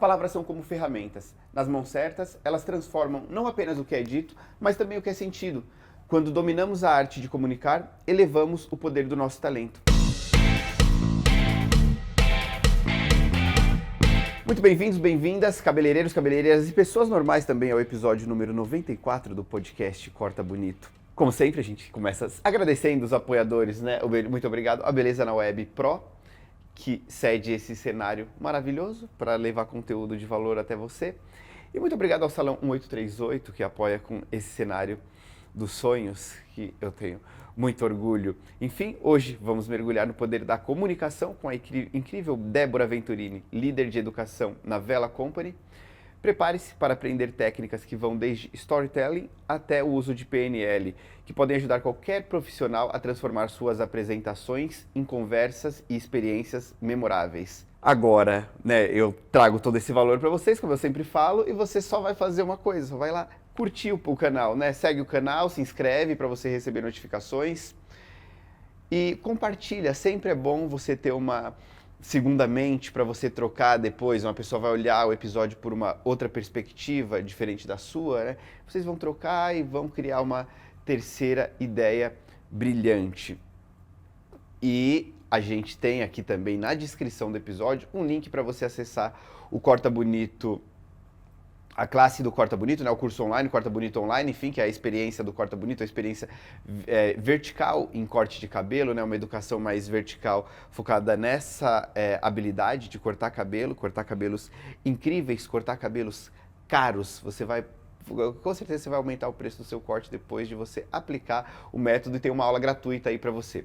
palavras são como ferramentas. Nas mãos certas, elas transformam não apenas o que é dito, mas também o que é sentido. Quando dominamos a arte de comunicar, elevamos o poder do nosso talento. Muito bem-vindos, bem-vindas, cabeleireiros, cabeleireiras e pessoas normais também ao episódio número 94 do podcast Corta Bonito. Como sempre, a gente começa agradecendo os apoiadores, né? Muito obrigado à Beleza na Web Pro, que cede esse cenário maravilhoso para levar conteúdo de valor até você. E muito obrigado ao Salão 1838, que apoia com esse cenário dos sonhos, que eu tenho muito orgulho. Enfim, hoje vamos mergulhar no poder da comunicação com a incrível Débora Venturini, líder de educação na Vela Company. Prepare-se para aprender técnicas que vão desde storytelling até o uso de PNL, que podem ajudar qualquer profissional a transformar suas apresentações em conversas e experiências memoráveis. Agora, né, eu trago todo esse valor para vocês, como eu sempre falo, e você só vai fazer uma coisa, só vai lá curtir o canal, né? Segue o canal, se inscreve para você receber notificações e compartilha. Sempre é bom você ter uma segunda mente para você trocar depois. Uma pessoa vai olhar o episódio por uma outra perspectiva diferente da sua, né? Vocês vão trocar e vão criar uma terceira ideia brilhante. E a gente tem aqui também na descrição do episódio um link para você acessar o Corta Bonito, a classe do Corta Bonito, né, o curso online, Corta Bonito Online, enfim, que é a experiência do Corta Bonito, a experiência vertical em corte de cabelo, né, uma educação mais vertical focada nessa habilidade de cortar cabelo, cortar cabelos incríveis, cortar cabelos caros. Você vai, com certeza você vai aumentar o preço do seu corte depois de você aplicar o método e tem uma aula gratuita aí para você.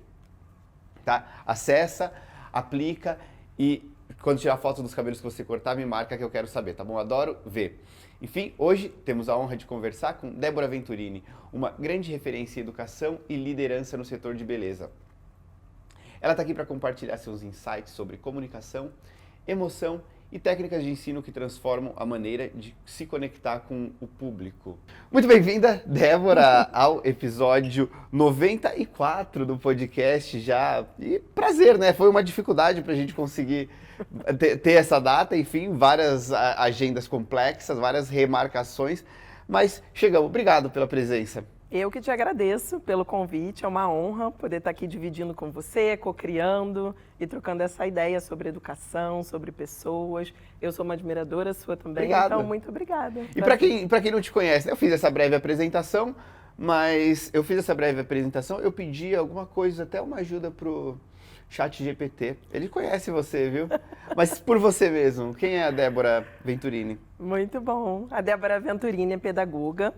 Tá? Acessa, aplica e quando tirar foto dos cabelos que você cortar, me marca que eu quero saber, tá bom? Adoro ver. Enfim, hoje temos a honra de conversar com Débora Venturini, uma grande referência em educação e liderança no setor de beleza. Ela está aqui para compartilhar seus insights sobre comunicação, emoção e técnicas de ensino que transformam a maneira de se conectar com o público. Muito bem-vinda, Débora, ao episódio 94 do podcast já. E prazer, né? Foi uma dificuldade para a gente conseguir ter essa data, enfim, várias agendas complexas, várias remarcações, mas chegamos. Obrigado pela presença. Eu que te agradeço pelo convite, é uma honra poder estar aqui dividindo com você, co-criando e trocando essa ideia sobre educação, sobre pessoas. Eu sou uma admiradora sua também, Obrigado. Então muito obrigada. E para quem não te conhece, eu fiz essa breve apresentação, mas eu pedi alguma coisa, até uma ajuda pro ChatGPT. Ele conhece você, viu? Mas por você mesmo, quem é a Débora Venturini? Muito bom. A Débora Venturini é pedagoga.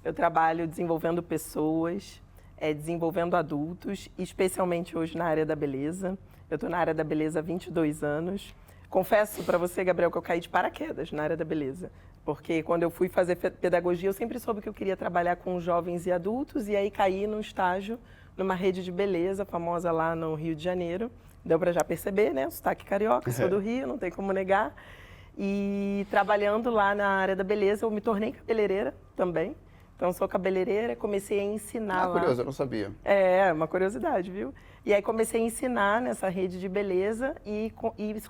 Eu trabalho desenvolvendo pessoas, desenvolvendo adultos, especialmente hoje na área da beleza. Eu estou na área da beleza há 22 anos. Confesso para você, Gabriel, que eu caí de paraquedas na área da beleza. Porque quando eu fui fazer pedagogia, eu sempre soube que eu queria trabalhar com jovens e adultos, e aí caí num estágio numa rede de beleza famosa lá no Rio de Janeiro. Deu para já perceber, né? O sotaque carioca, sou do Rio, não tem como negar. E trabalhando lá na área da beleza, eu me tornei cabeleireira também. Então, sou cabeleireira, comecei a ensinar lá. Curioso, eu não sabia. É, uma curiosidade, viu? E aí comecei a ensinar nessa rede de beleza e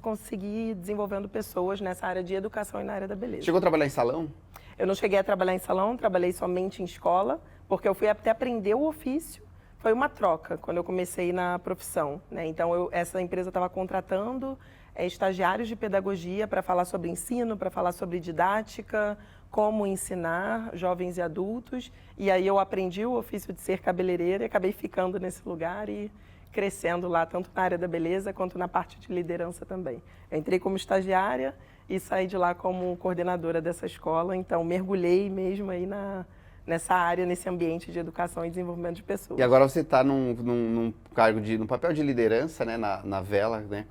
consegui desenvolvendo pessoas nessa área de educação e na área da beleza. Chegou a trabalhar em salão? Eu não cheguei a trabalhar em salão, trabalhei somente em escola, porque eu fui até aprender o ofício. Foi uma troca quando eu comecei na profissão, né? Então, essa empresa estava contratando estagiários de pedagogia para falar sobre ensino, para falar sobre didática, como ensinar jovens e adultos. E aí eu aprendi o ofício de ser cabeleireira e acabei ficando nesse lugar e crescendo lá, tanto na área da beleza quanto na parte de liderança também. Eu entrei como estagiária e saí de lá como coordenadora dessa escola, então mergulhei mesmo aí nessa área, nesse ambiente de educação e desenvolvimento de pessoas. E agora você está num papel de liderança, né, na Vela, né,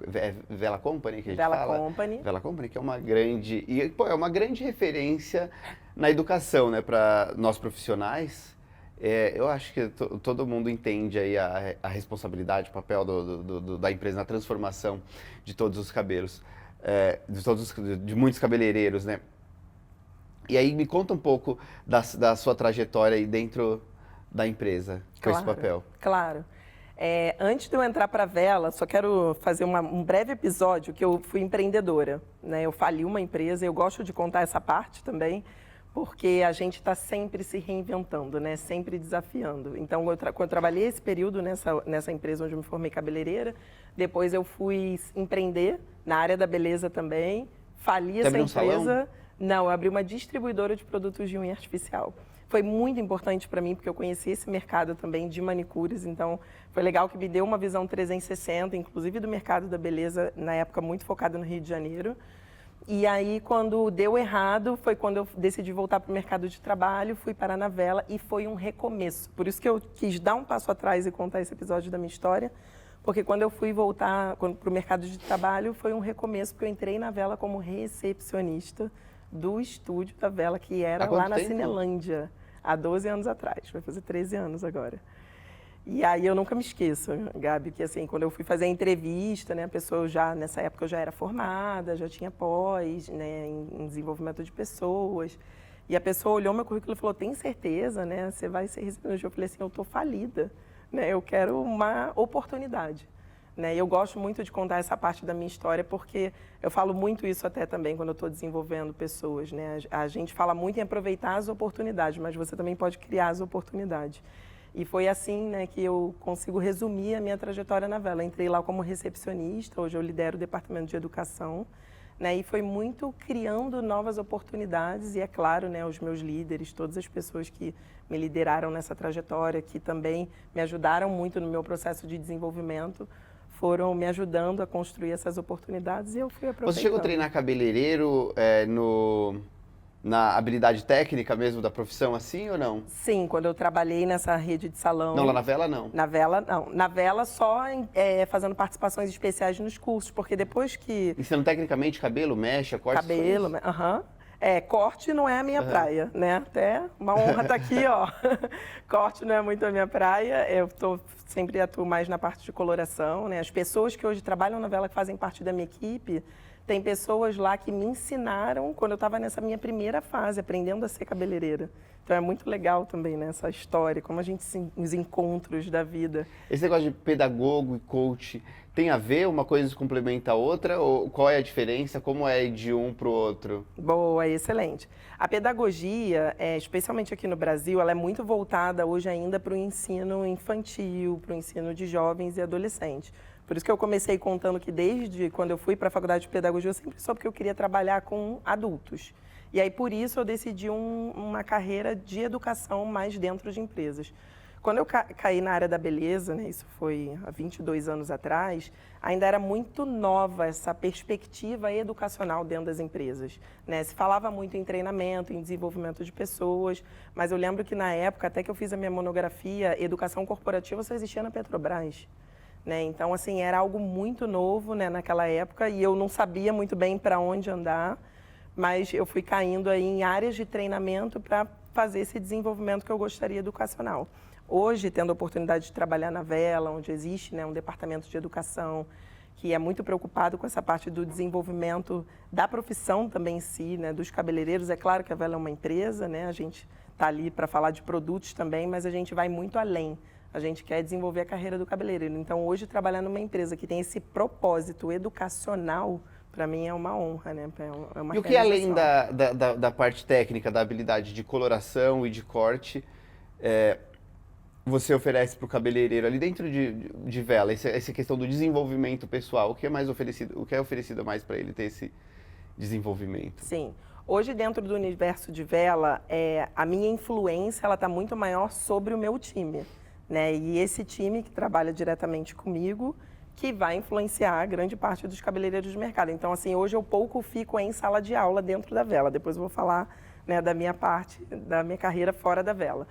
Vela Company, que a gente Vela fala. Company. Vela Company, que é uma grande, é uma grande referência na educação, né, para nós profissionais. Eu acho que todo mundo entende aí a responsabilidade, o papel da empresa na transformação de todos os cabelos, de muitos cabeleireiros, né? E aí me conta um pouco da sua trajetória aí dentro da empresa com esse papel. Claro. Antes de eu entrar para a Vela, só quero fazer um breve episódio que eu fui empreendedora, né? Eu fali uma empresa, eu gosto de contar essa parte também, porque a gente está sempre se reinventando, né? Sempre desafiando. Então, quando eu trabalhei esse período nessa empresa onde eu me formei cabeleireira, depois eu fui empreender na área da beleza também, fali essa empresa. Salão? Não, eu abri uma distribuidora de produtos de unha artificial. Foi muito importante para mim, porque eu conheci esse mercado também de manicures, então foi legal que me deu uma visão 360, inclusive do mercado da beleza, na época muito focada no Rio de Janeiro. E aí, quando deu errado, foi quando eu decidi voltar para o mercado de trabalho, fui parar na Vela e foi um recomeço. Por isso que eu quis dar um passo atrás e contar esse episódio da minha história, porque quando eu fui voltar para o mercado de trabalho, foi um recomeço, porque eu entrei na Vela como recepcionista do estúdio da Vela, que era lá na Cinelândia, há 12 anos atrás, vai fazer 13 anos agora. E aí eu nunca me esqueço, Gabi, que assim, quando eu fui fazer a entrevista, né, a pessoa nessa época eu já era formada, já tinha pós, né, em desenvolvimento de pessoas, e a pessoa olhou meu currículo e falou, tem certeza, né, você vai ser recepcionista? Eu falei assim, eu estou falida, né, eu quero uma oportunidade. Né? Eu gosto muito de contar essa parte da minha história, porque eu falo muito isso até também quando eu estou desenvolvendo pessoas. Né? A gente fala muito em aproveitar as oportunidades, mas você também pode criar as oportunidades. E foi assim, né, que eu consigo resumir a minha trajetória na Vela. Entrei lá como recepcionista, hoje eu lidero o departamento de educação, né, e foi muito criando novas oportunidades e, é claro, né, os meus líderes, todas as pessoas que me lideraram nessa trajetória, que também me ajudaram muito no meu processo de desenvolvimento, foram me ajudando a construir essas oportunidades e eu fui aproveitando. Você chegou a treinar cabeleireiro na habilidade técnica mesmo da profissão, assim, ou não? Sim, quando eu trabalhei nessa rede de salão. Não, lá na Vela, não? Na Vela, não. Na Vela, só fazendo participações especiais nos cursos, porque depois que... Ensinando tecnicamente cabelo, mecha, corte? Cabelo, aham. Corte não é a minha praia, né? Até uma honra estar aqui, ó. Corte não é muito a minha praia. Eu sempre atuo mais na parte de coloração, né? As pessoas que hoje trabalham na Vela, que fazem parte da minha equipe, tem pessoas lá que me ensinaram quando eu estava nessa minha primeira fase, aprendendo a ser cabeleireira. Então é muito legal também, né, essa história, como a gente os encontros da vida. Esse negócio de pedagogo e coach tem a ver? Uma coisa complementa a outra? Ou qual é a diferença? Como é de um para o outro? Boa, excelente. A pedagogia, especialmente aqui no Brasil, ela é muito voltada hoje ainda para o ensino infantil, para o ensino de jovens e adolescentes. Por isso que eu comecei contando que desde quando eu fui para a faculdade de pedagogia, eu sempre soube que eu queria trabalhar com adultos. E aí, por isso, eu decidi uma carreira de educação mais dentro de empresas. Quando eu caí na área da beleza, né, isso foi há 22 anos atrás, ainda era muito nova essa perspectiva educacional dentro das empresas. Né? Se falava muito em treinamento, em desenvolvimento de pessoas, mas eu lembro que na época, até que eu fiz a minha monografia, educação corporativa só existia na Petrobras. Né? Então, assim, era algo muito novo, né, naquela época e eu não sabia muito bem para onde andar, mas eu fui caindo aí em áreas de treinamento para fazer esse desenvolvimento que eu gostaria educacional. Hoje, tendo a oportunidade de trabalhar na Vela, onde existe, né, um departamento de educação que é muito preocupado com essa parte do desenvolvimento da profissão também em si, né, dos cabeleireiros. É claro que a Vela é uma empresa, né, a gente está ali para falar de produtos também, mas a gente vai muito além. A gente quer desenvolver a carreira do cabeleireiro. Então, hoje, trabalhar numa empresa que tem esse propósito educacional, para mim, é uma honra, né? É uma e o que, além da parte técnica, da habilidade de coloração e de corte, você oferece para o cabeleireiro ali dentro de Vela? Essa questão do desenvolvimento pessoal, o que é mais oferecido? O que é oferecido mais para ele ter esse desenvolvimento? Sim. Hoje, dentro do universo de Vela, a minha influência está muito maior sobre o meu time. Né? E esse time que trabalha diretamente comigo, que vai influenciar grande parte dos cabeleireiros de mercado. Então, assim, hoje eu pouco fico em sala de aula dentro da Vela. Depois eu vou falar, né, da minha parte, da minha carreira fora da Vela.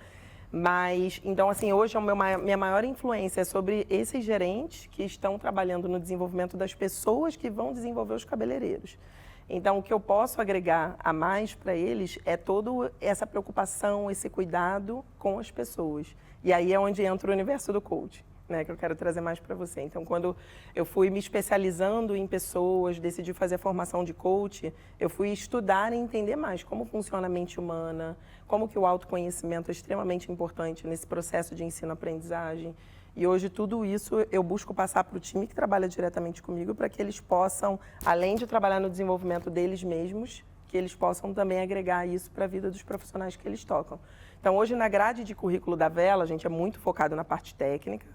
Mas, então, assim, hoje minha maior influência é sobre esses gerentes que estão trabalhando no desenvolvimento das pessoas que vão desenvolver os cabeleireiros. Então, o que eu posso agregar a mais para eles é toda essa preocupação, esse cuidado com as pessoas. E aí é onde entra o universo do coach, né, que eu quero trazer mais para você. Então, quando eu fui me especializando em pessoas, decidi fazer a formação de coach, eu fui estudar e entender mais como funciona a mente humana, como que o autoconhecimento é extremamente importante nesse processo de ensino-aprendizagem. E hoje tudo isso eu busco passar para o time que trabalha diretamente comigo para que eles possam, além de trabalhar no desenvolvimento deles mesmos, que eles possam também agregar isso para a vida dos profissionais que eles tocam. Então, hoje na grade de currículo da Vela, a gente é muito focado na parte técnica,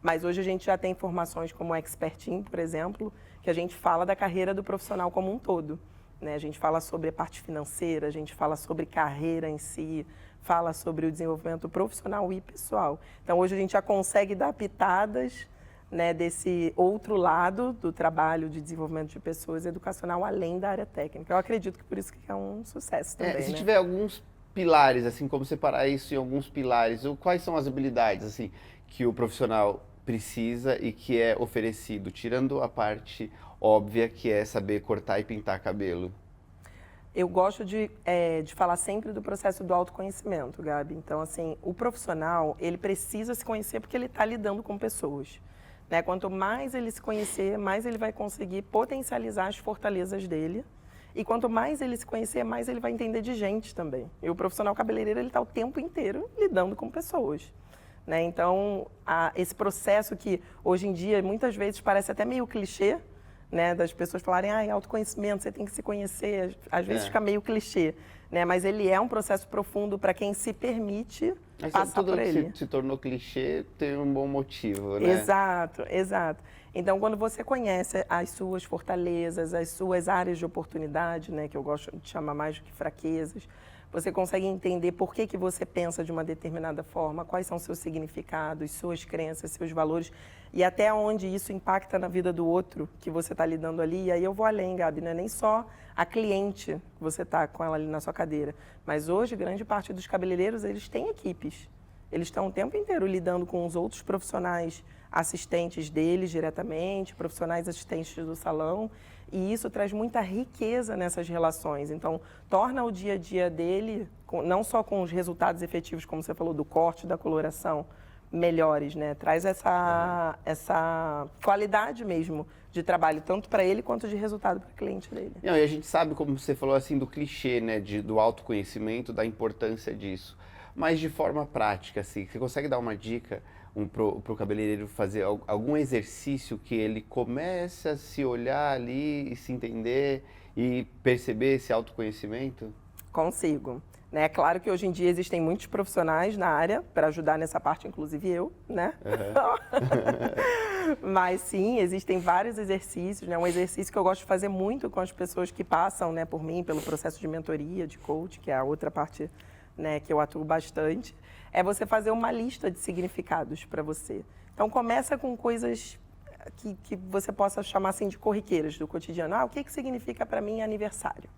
mas hoje a gente já tem formações como o Expert Team, por exemplo, que a gente fala da carreira do profissional como um todo. Né? A gente fala sobre a parte financeira, a gente fala sobre carreira em si, fala sobre o desenvolvimento profissional e pessoal. Então, hoje a gente já consegue dar pitadas, né, desse outro lado do trabalho de desenvolvimento de pessoas educacional, além da área técnica. Eu acredito que por isso que é um sucesso também. Se né? tiver alguns pilares, assim, como separar isso em alguns pilares, quais são as habilidades assim, que o profissional precisa e que é oferecido, tirando a parte óbvia que é saber cortar e pintar cabelo? Eu gosto de falar sempre do processo do autoconhecimento, Gabi. Então, assim, o profissional, ele precisa se conhecer porque ele está lidando com pessoas. Né? Quanto mais ele se conhecer, mais ele vai conseguir potencializar as fortalezas dele. E quanto mais ele se conhecer, mais ele vai entender de gente também. E o profissional cabeleireiro, ele está o tempo inteiro lidando com pessoas. Né? Então, esse processo que, hoje em dia, muitas vezes parece até meio clichê, né, das pessoas falarem, autoconhecimento, você tem que se conhecer, às vezes fica meio clichê, né, mas ele é um processo profundo para quem se permite passar por ele. Tudo que se tornou clichê tem um bom motivo, né? Exato, exato. Então, quando você conhece as suas fortalezas, as suas áreas de oportunidade, né, que eu gosto de chamar mais do que fraquezas, você consegue entender por que você pensa de uma determinada forma, quais são seus significados, suas crenças, seus valores e até onde isso impacta na vida do outro que você está lidando ali. E aí eu vou além, Gabi, não é nem só a cliente que você está com ela ali na sua cadeira, mas hoje grande parte dos cabeleireiros, eles têm equipes. Eles estão o tempo inteiro lidando com os outros profissionais assistentes deles diretamente, profissionais assistentes do salão, e isso traz muita riqueza nessas relações. Então, torna o dia a dia dele, não só com os resultados efetivos, como você falou, do corte, da coloração, melhores, né? Traz essa qualidade mesmo de trabalho, tanto para ele quanto de resultado para o cliente dele. Não, e a gente sabe, como você falou assim, do clichê, né, do autoconhecimento, da importância disso. Mas de forma prática, assim, você consegue dar uma dica pro cabeleireiro fazer algum exercício que ele comece a se olhar ali e se entender e perceber esse autoconhecimento? Consigo. É claro que hoje em dia existem muitos profissionais na área para ajudar nessa parte, inclusive eu, né? Uhum. Mas sim, existem vários exercícios, né? Um exercício que eu gosto de fazer muito com as pessoas que passam, né, por mim, pelo processo de mentoria, de coach, que é a outra parte, né, que eu atuo bastante, é você fazer uma lista de significados para você. Então, começa com coisas que você possa chamar assim de corriqueiras do cotidiano. O que significa para mim aniversário?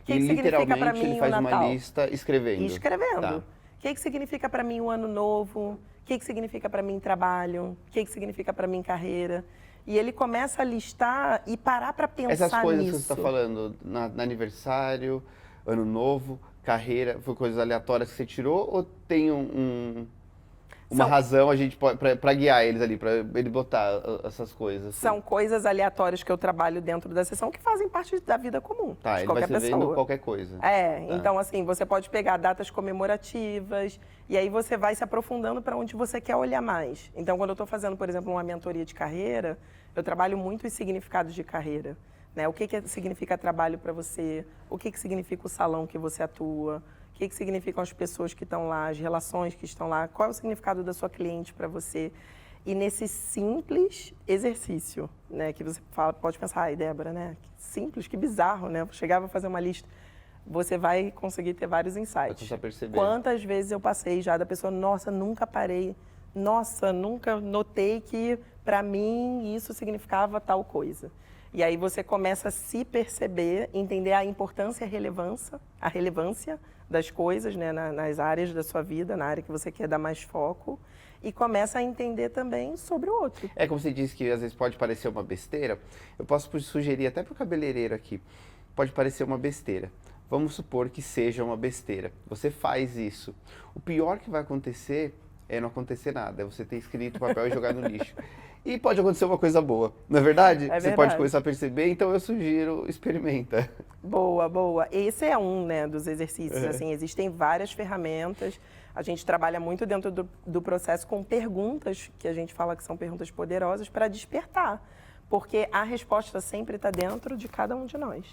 O que significa para mim ele faz o Natal? uma lista escrevendo. Escrevendo. Tá. O que significa para mim o ano novo? O que significa para mim trabalho? O que significa para mim carreira? E ele começa a listar e parar para pensar nisso. Essas coisas que você está falando, no aniversário, ano novo, carreira, foi coisas aleatórias que você tirou ou tem uma razão a gente para guiar eles ali, para ele botar essas coisas? Assim? São coisas aleatórias que eu trabalho dentro da sessão que fazem parte da vida comum tá, de ele qualquer vai ser pessoa. Vendo qualquer coisa. Tá. Então assim, você pode pegar datas comemorativas e aí você vai se aprofundando para onde você quer olhar mais. Então, quando eu estou fazendo, por exemplo, uma mentoria de carreira, eu trabalho muito os significados de carreira. Né? O que significa trabalho para você? O que significa o salão que você atua? O que significam as pessoas que estão lá, as relações que estão lá? Qual é o significado da sua cliente para você? E nesse simples exercício, né, que você pode pensar, ai, Débora, né, que simples, que bizarro, né? Eu chegava a fazer uma lista. Você vai conseguir ter vários insights. Vai perceber. Quantas vezes eu passei já da pessoa, nossa, nunca parei, nossa, nunca notei que para mim isso significava tal coisa. E aí você começa a se perceber, entender a importância e a relevância das coisas, né, nas áreas da sua vida, na área que você quer dar mais foco, e começa a entender também sobre o outro. É como você disse que às vezes pode parecer uma besteira, eu posso sugerir até para o cabeleireiro aqui, pode parecer uma besteira. Vamos supor que seja uma besteira. Você faz isso. O pior que vai acontecer é não acontecer nada, é você ter escrito o papel e jogar no lixo. E pode acontecer uma coisa boa, não é verdade? É Você pode verdade. começar a perceber, então eu sugiro, experimenta. Boa, boa. Esse é um, né, dos exercícios. Assim, existem várias ferramentas. A gente trabalha muito dentro do processo com perguntas, que a gente fala que são perguntas poderosas, para despertar. Porque a resposta sempre está dentro de cada um de nós,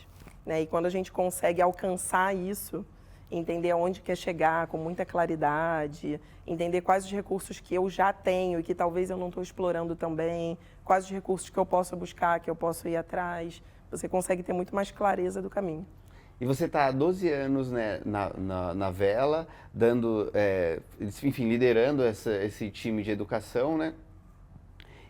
né? E quando a gente consegue alcançar isso, entender aonde quer chegar com muita claridade, entender quais os recursos que eu já tenho e que talvez eu não estou explorando também, quais os recursos que eu posso buscar, que eu posso ir atrás, você consegue ter muito mais clareza do caminho. E você está há 12 anos, né, na Vela, dando, enfim, liderando esse time de educação, né?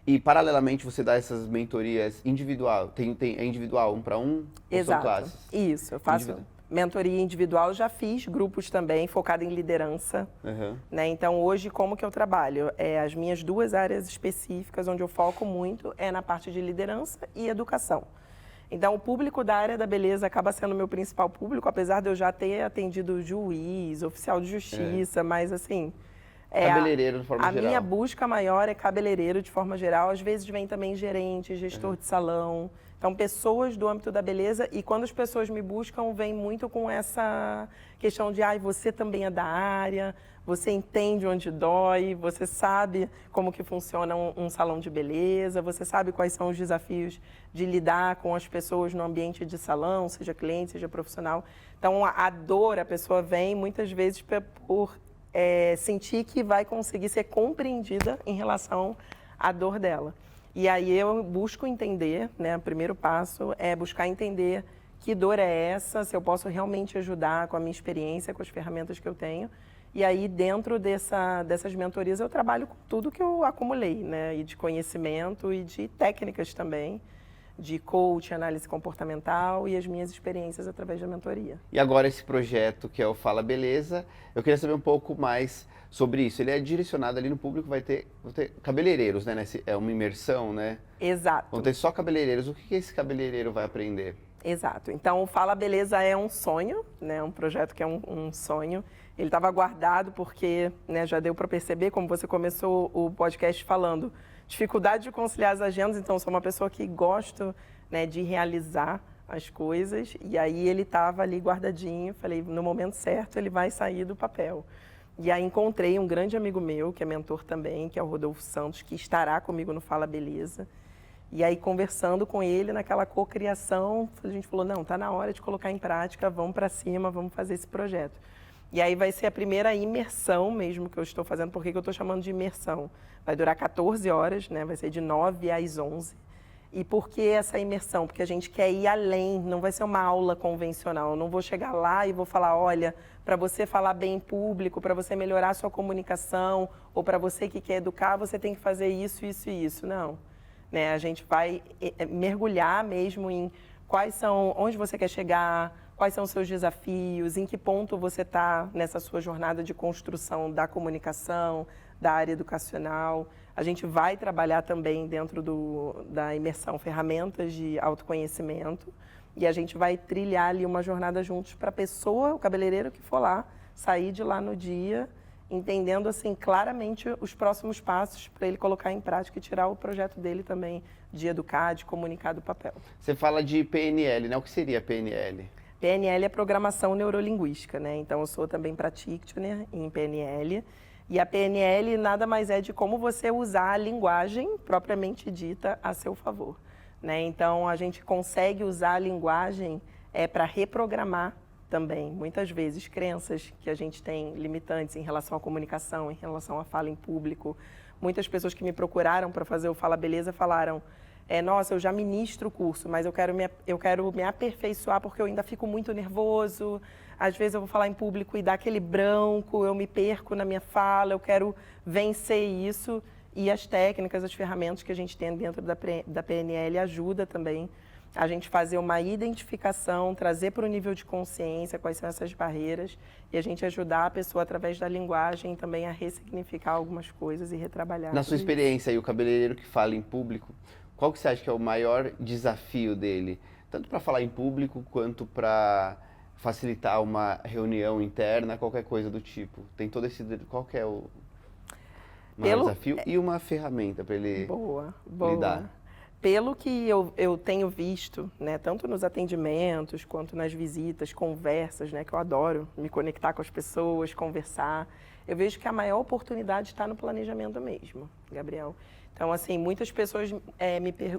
E, paralelamente, você dá essas mentorias individual, é individual, um para um? Ou são Exato. classes? Isso, eu faço mentoria individual, já fiz grupos também, focado em liderança. Uhum. Né? Então, hoje, como que eu trabalho? As minhas duas áreas específicas, onde eu foco muito, é na parte de liderança e educação. Então, o público da área da beleza acaba sendo o meu principal público, apesar de eu já ter atendido juiz, oficial de justiça, mas assim... Cabeleireiro, de forma geral. A minha busca maior é cabeleireiro, de forma geral. Às vezes vem também gerente, gestor de salão. Então, pessoas do âmbito da beleza. E quando as pessoas me buscam, vem muito com essa questão de você também é da área, você entende onde dói, você sabe como que funciona um salão de beleza, você sabe quais são os desafios de lidar com as pessoas no ambiente de salão, seja cliente, seja profissional. Então, a dor, a pessoa vem muitas vezes por sentir que vai conseguir ser compreendida em relação à dor dela. E aí eu busco entender, né, o primeiro passo é buscar entender que dor é essa, se eu posso realmente ajudar com a minha experiência, com as ferramentas que eu tenho. E aí dentro dessas mentorias eu trabalho com tudo que eu acumulei, né, e de conhecimento e de técnicas também, de coaching, análise comportamental e as minhas experiências através da mentoria. E agora esse projeto que é o Fala Beleza, eu queria saber um pouco mais sobre isso. Ele é direcionado ali no público, vai ter cabeleireiros, né? É uma imersão, né? Exato. Vão ter só cabeleireiros. O que esse cabeleireiro vai aprender? Exato. Então, o Fala Beleza é um sonho, né? Um projeto que é um sonho. Ele estava guardado porque, né, já deu para perceber, como você começou o podcast falando, dificuldade de conciliar as agendas. Então, sou uma pessoa que gosto, né, de realizar as coisas. E aí ele estava ali guardadinho. Falei, no momento certo ele vai sair do papel. E aí encontrei um grande amigo meu, que é mentor também, que é o Rodolfo Santos, que estará comigo no Fala Beleza. E aí, conversando com ele naquela cocriação, a gente falou, não, tá na hora de colocar em prática, vamos para cima, vamos fazer esse projeto. E aí vai ser a primeira imersão mesmo que eu estou fazendo. Por que eu estou chamando de imersão? Vai durar 14 horas, né? Vai ser de 9 às 11. E por que essa imersão? Porque a gente quer ir além, não vai ser uma aula convencional. Eu não vou chegar lá e vou falar, olha, para você falar bem em público, para você melhorar a sua comunicação, ou para você que quer educar, você tem que fazer isso, isso e isso. Não. Né? A gente vai mergulhar mesmo em onde você quer chegar, quais são os seus desafios, em que ponto você está nessa sua jornada de construção da comunicação, da área educacional. A gente vai trabalhar também dentro da imersão ferramentas de autoconhecimento e a gente vai trilhar ali uma jornada juntos para a pessoa, o cabeleireiro que for lá, sair de lá no dia, entendendo assim claramente os próximos passos para ele colocar em prática e tirar o projeto dele também de educar, de comunicar do papel. Você fala de PNL, né? O que seria PNL? PNL é programação neurolinguística, né? Então eu sou também practitioner em PNL. E a PNL nada mais é de como você usar a linguagem propriamente dita a seu favor, né? Então a gente consegue usar a linguagem para reprogramar também, muitas vezes, crenças que a gente tem limitantes em relação à comunicação, em relação à fala em público. Muitas pessoas que me procuraram para fazer o Fala Beleza falaram, nossa, eu já ministro o curso, mas eu quero me aperfeiçoar porque eu ainda fico muito nervoso. Às vezes eu vou falar em público e dá aquele branco, eu me perco na minha fala, eu quero vencer isso. E as técnicas, as ferramentas que a gente tem dentro da PNL ajuda também a gente fazer uma identificação, trazer para o nível de consciência quais são essas barreiras e a gente ajudar a pessoa através da linguagem também a ressignificar algumas coisas e retrabalhar. Na sua experiência aí, o cabeleireiro que fala em público, qual que você acha que é o maior desafio dele? Tanto para falar em público, quanto para facilitar uma reunião interna, qualquer coisa do tipo. Tem todo esse... Qual que é o... desafio e uma ferramenta para ele lidar. Pelo que eu tenho visto, né, tanto nos atendimentos quanto nas visitas, conversas, né, que eu adoro me conectar com as pessoas, conversar, eu vejo que a maior oportunidade está no planejamento mesmo, Gabriel. Então, assim, muitas pessoas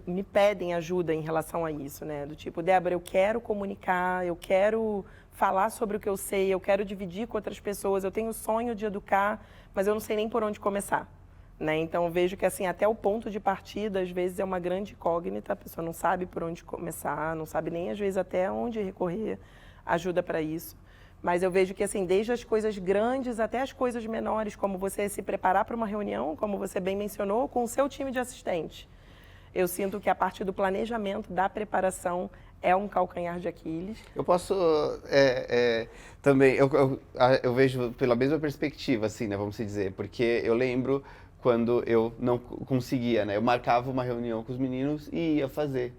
me pedem ajuda em relação a isso, né? Do tipo, Débora, eu quero comunicar, eu quero falar sobre o que eu sei, eu quero dividir com outras pessoas, eu tenho o sonho de educar, mas eu não sei nem por onde começar. Né? Então, eu vejo que assim, até o ponto de partida, às vezes, é uma grande incógnita, a pessoa não sabe por onde começar, não sabe nem, às vezes, até onde recorrer ajuda para isso. Mas eu vejo que, assim, desde as coisas grandes até as coisas menores, como você se preparar para uma reunião, como você bem mencionou, com o seu time de assistentes. Eu sinto que a parte do planejamento, da preparação, é um calcanhar de Aquiles. Eu posso também, eu vejo pela mesma perspectiva, assim, né, vamos dizer, porque eu lembro quando eu não conseguia, né? Eu marcava uma reunião com os meninos e ia fazer.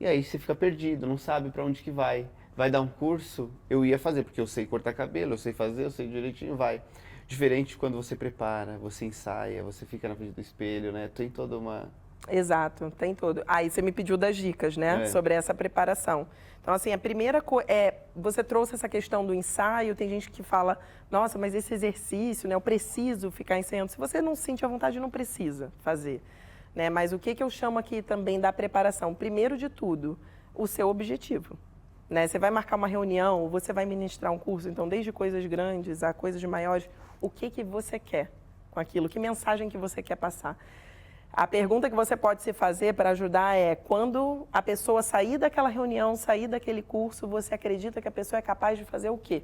E aí você fica perdido, não sabe para onde que vai. Vai dar um curso, eu ia fazer, porque eu sei cortar cabelo, eu sei fazer, eu sei direitinho, vai. Diferente quando você prepara, você ensaia, você fica na frente do espelho, né? Tem toda uma... Exato, tem todo. Aí você me pediu das dicas, né, sobre essa preparação. Então, assim, a primeira coisa você trouxe essa questão do ensaio, tem gente que fala, nossa, mas esse exercício, né, eu preciso ficar ensaiando. Se você não sente a vontade, não precisa fazer, né? Mas o que eu chamo aqui também da preparação? Primeiro de tudo, o seu objetivo, né? Você vai marcar uma reunião, você vai ministrar um curso, então, desde coisas grandes a coisas maiores, o que você quer com aquilo? Que mensagem que você quer passar? A pergunta que você pode se fazer para ajudar é, quando a pessoa sair daquela reunião, sair daquele curso, você acredita que a pessoa é capaz de fazer o quê?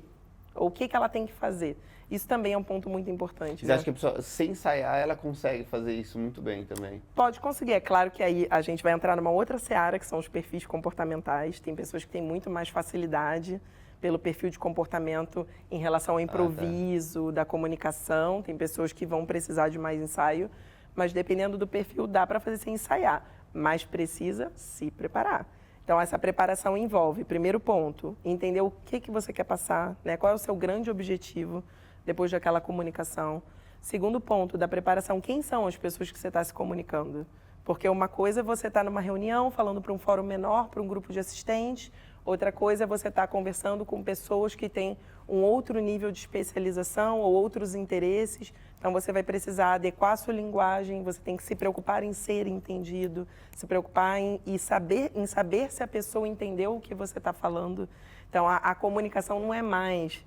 Ou o que ela tem que fazer? Isso também é um ponto muito importante. Você acha que a pessoa, sem ensaiar, ela consegue fazer isso muito bem também? Pode conseguir. É claro que aí a gente vai entrar numa outra seara, que são os perfis comportamentais. Tem pessoas que têm muito mais facilidade pelo perfil de comportamento em relação ao improviso, da comunicação. Tem pessoas que vão precisar de mais ensaio. Mas dependendo do perfil, dá para fazer sem ensaiar, mas precisa se preparar. Então, essa preparação envolve, primeiro ponto, entender o que você quer passar, né? Qual é o seu grande objetivo depois daquela comunicação. Segundo ponto da preparação, quem são as pessoas que você está se comunicando? Porque uma coisa é você estar numa reunião, falando para um fórum menor, para um grupo de assistentes. Outra coisa é você estar conversando com pessoas que têm um outro nível de especialização ou outros interesses. Então, você vai precisar adequar a sua linguagem, você tem que se preocupar em ser entendido, se preocupar em saber se a pessoa entendeu o que você está falando. Então, a comunicação não é mais,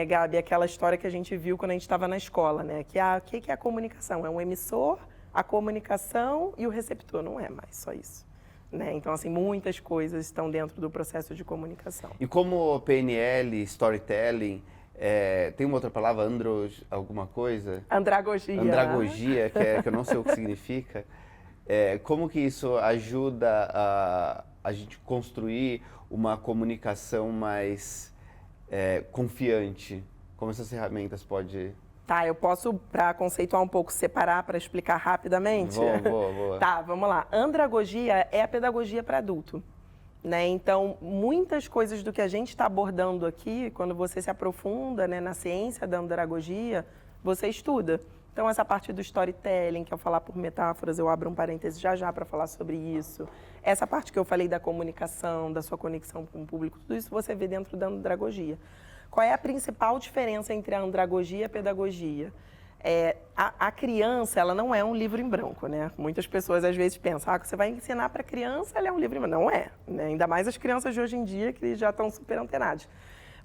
Gabi, aquela história que a gente viu quando a gente estava na escola, né? O que é a comunicação? É um emissor, a comunicação e o receptor. Não é mais só isso. Né? Então, assim, muitas coisas estão dentro do processo de comunicação. E como PNL, storytelling, tem uma outra palavra, alguma coisa? Andragogia. Andragogia, que eu não sei o que significa. Como que isso ajuda a gente construir uma comunicação mais confiante? Como essas ferramentas podem... Tá, eu posso, para conceituar um pouco, separar para explicar rapidamente? Boa. Tá, vamos lá. Andragogia é a pedagogia para adulto. Né? Então, muitas coisas do que a gente está abordando aqui, quando você se aprofunda, né, na ciência da andragogia, você estuda. Então, essa parte do storytelling, que é falar por metáforas, eu abro um parêntese já para falar sobre isso. Essa parte que eu falei da comunicação, da sua conexão com o público, tudo isso você vê dentro da andragogia. Qual é a principal diferença entre a andragogia e a pedagogia? A criança, ela não é um livro em branco, né? Muitas pessoas às vezes pensam, que você vai ensinar para a criança, ela é um livro em branco. Não é, né? Ainda mais as crianças de hoje em dia, que já estão super antenadas.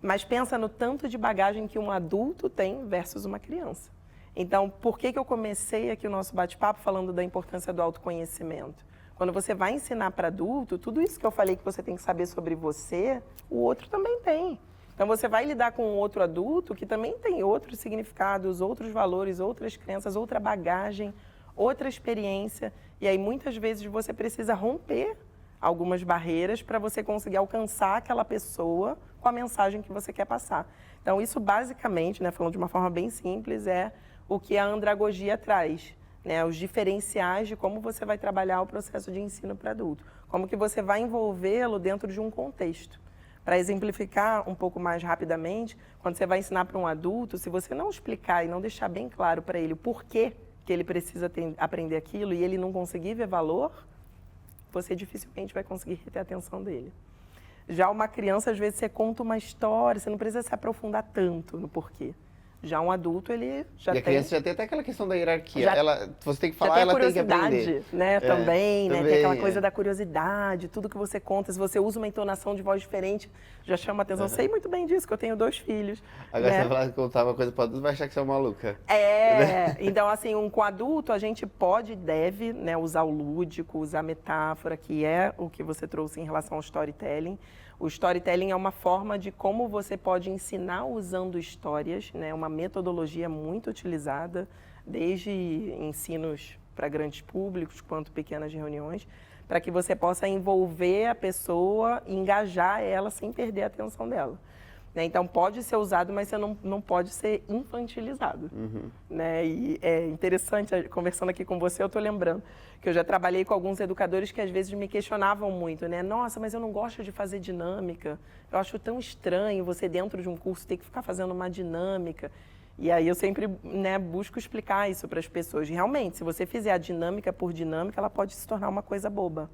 Mas pensa no tanto de bagagem que um adulto tem versus uma criança. Então, por que eu comecei aqui o nosso bate-papo falando da importância do autoconhecimento? Quando você vai ensinar para adulto, tudo isso que eu falei que você tem que saber sobre você, o outro também tem. Então, você vai lidar com um outro adulto que também tem outros significados, outros valores, outras crenças, outra bagagem, outra experiência. E aí, muitas vezes, você precisa romper algumas barreiras para você conseguir alcançar aquela pessoa com a mensagem que você quer passar. Então, isso basicamente, né, falando de uma forma bem simples, é o que a andragogia traz. Né, os diferenciais de como você vai trabalhar o processo de ensino para adulto. Como que você vai envolvê-lo dentro de um contexto. Para exemplificar um pouco mais rapidamente, quando você vai ensinar para um adulto, se você não explicar e não deixar bem claro para ele o porquê que ele precisa aprender aquilo e ele não conseguir ver valor, você dificilmente vai conseguir reter a atenção dele. Já uma criança, às vezes, você conta uma história, você não precisa se aprofundar tanto no porquê. Já um adulto, ele já tem... E a criança já tem até aquela questão da hierarquia. Você tem que já falar, tem a ela tem que aprender. curiosidade, né? Também, né? Tem aquela coisa é. da curiosidade, tudo que você conta. Se você usa uma entonação de voz diferente, já chama atenção. Sei muito bem disso, que eu tenho 2 filhos. Agora, né? você vai falar que contar uma coisa para adulto, vai achar que você é uma maluca. Então, assim, com adulto, a gente pode e deve, né, usar o lúdico, usar a metáfora, que é o que você trouxe em relação ao storytelling. O storytelling é uma forma de como você pode ensinar usando histórias, né? Uma metodologia muito utilizada, desde ensinos para grandes públicos, quanto pequenas reuniões, para que você possa envolver a pessoa, engajar ela sem perder a atenção dela. Né? Então, pode ser usado, mas você não pode ser infantilizado. Né? E é interessante, conversando aqui com você, eu estou lembrando que eu já trabalhei com alguns educadores que às vezes me questionavam muito, né? Nossa, mas eu não gosto de fazer dinâmica, eu acho tão estranho você dentro de um curso ter que ficar fazendo uma dinâmica. E aí eu sempre, né, busco explicar isso para as pessoas. Realmente, se você fizer a dinâmica por dinâmica, ela pode se tornar uma coisa boba.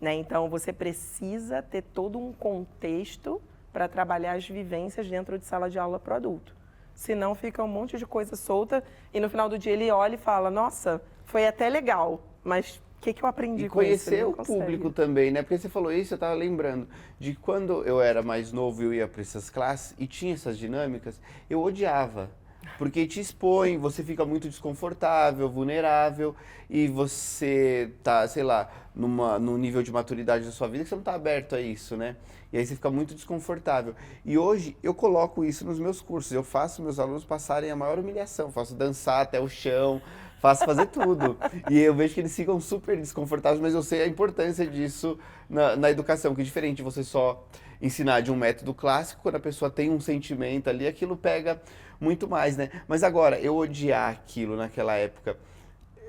Né? Então, você precisa ter todo um contexto para trabalhar as vivências dentro de sala de aula para o adulto. Senão fica um monte de coisa solta e no final do dia ele olha e fala, nossa, foi até legal, mas o que eu aprendi com isso? E conhecer o público também, né? Porque você falou isso, eu estava lembrando de quando eu era mais novo e eu ia para essas classes e tinha essas dinâmicas, eu odiava. Porque te expõe, você fica muito desconfortável, vulnerável e você tá, sei lá, num nível de maturidade da sua vida que você não está aberto a isso, né? E aí você fica muito desconfortável. E hoje eu coloco isso nos meus cursos, eu faço meus alunos passarem a maior humilhação, faço dançar até o chão, faço fazer tudo. E eu vejo que eles ficam super desconfortáveis, mas eu sei a importância disso na educação, que é diferente de você só ensinar de um método clássico, quando a pessoa tem um sentimento ali, aquilo pega muito mais, né? Mas agora, eu odiar aquilo naquela época,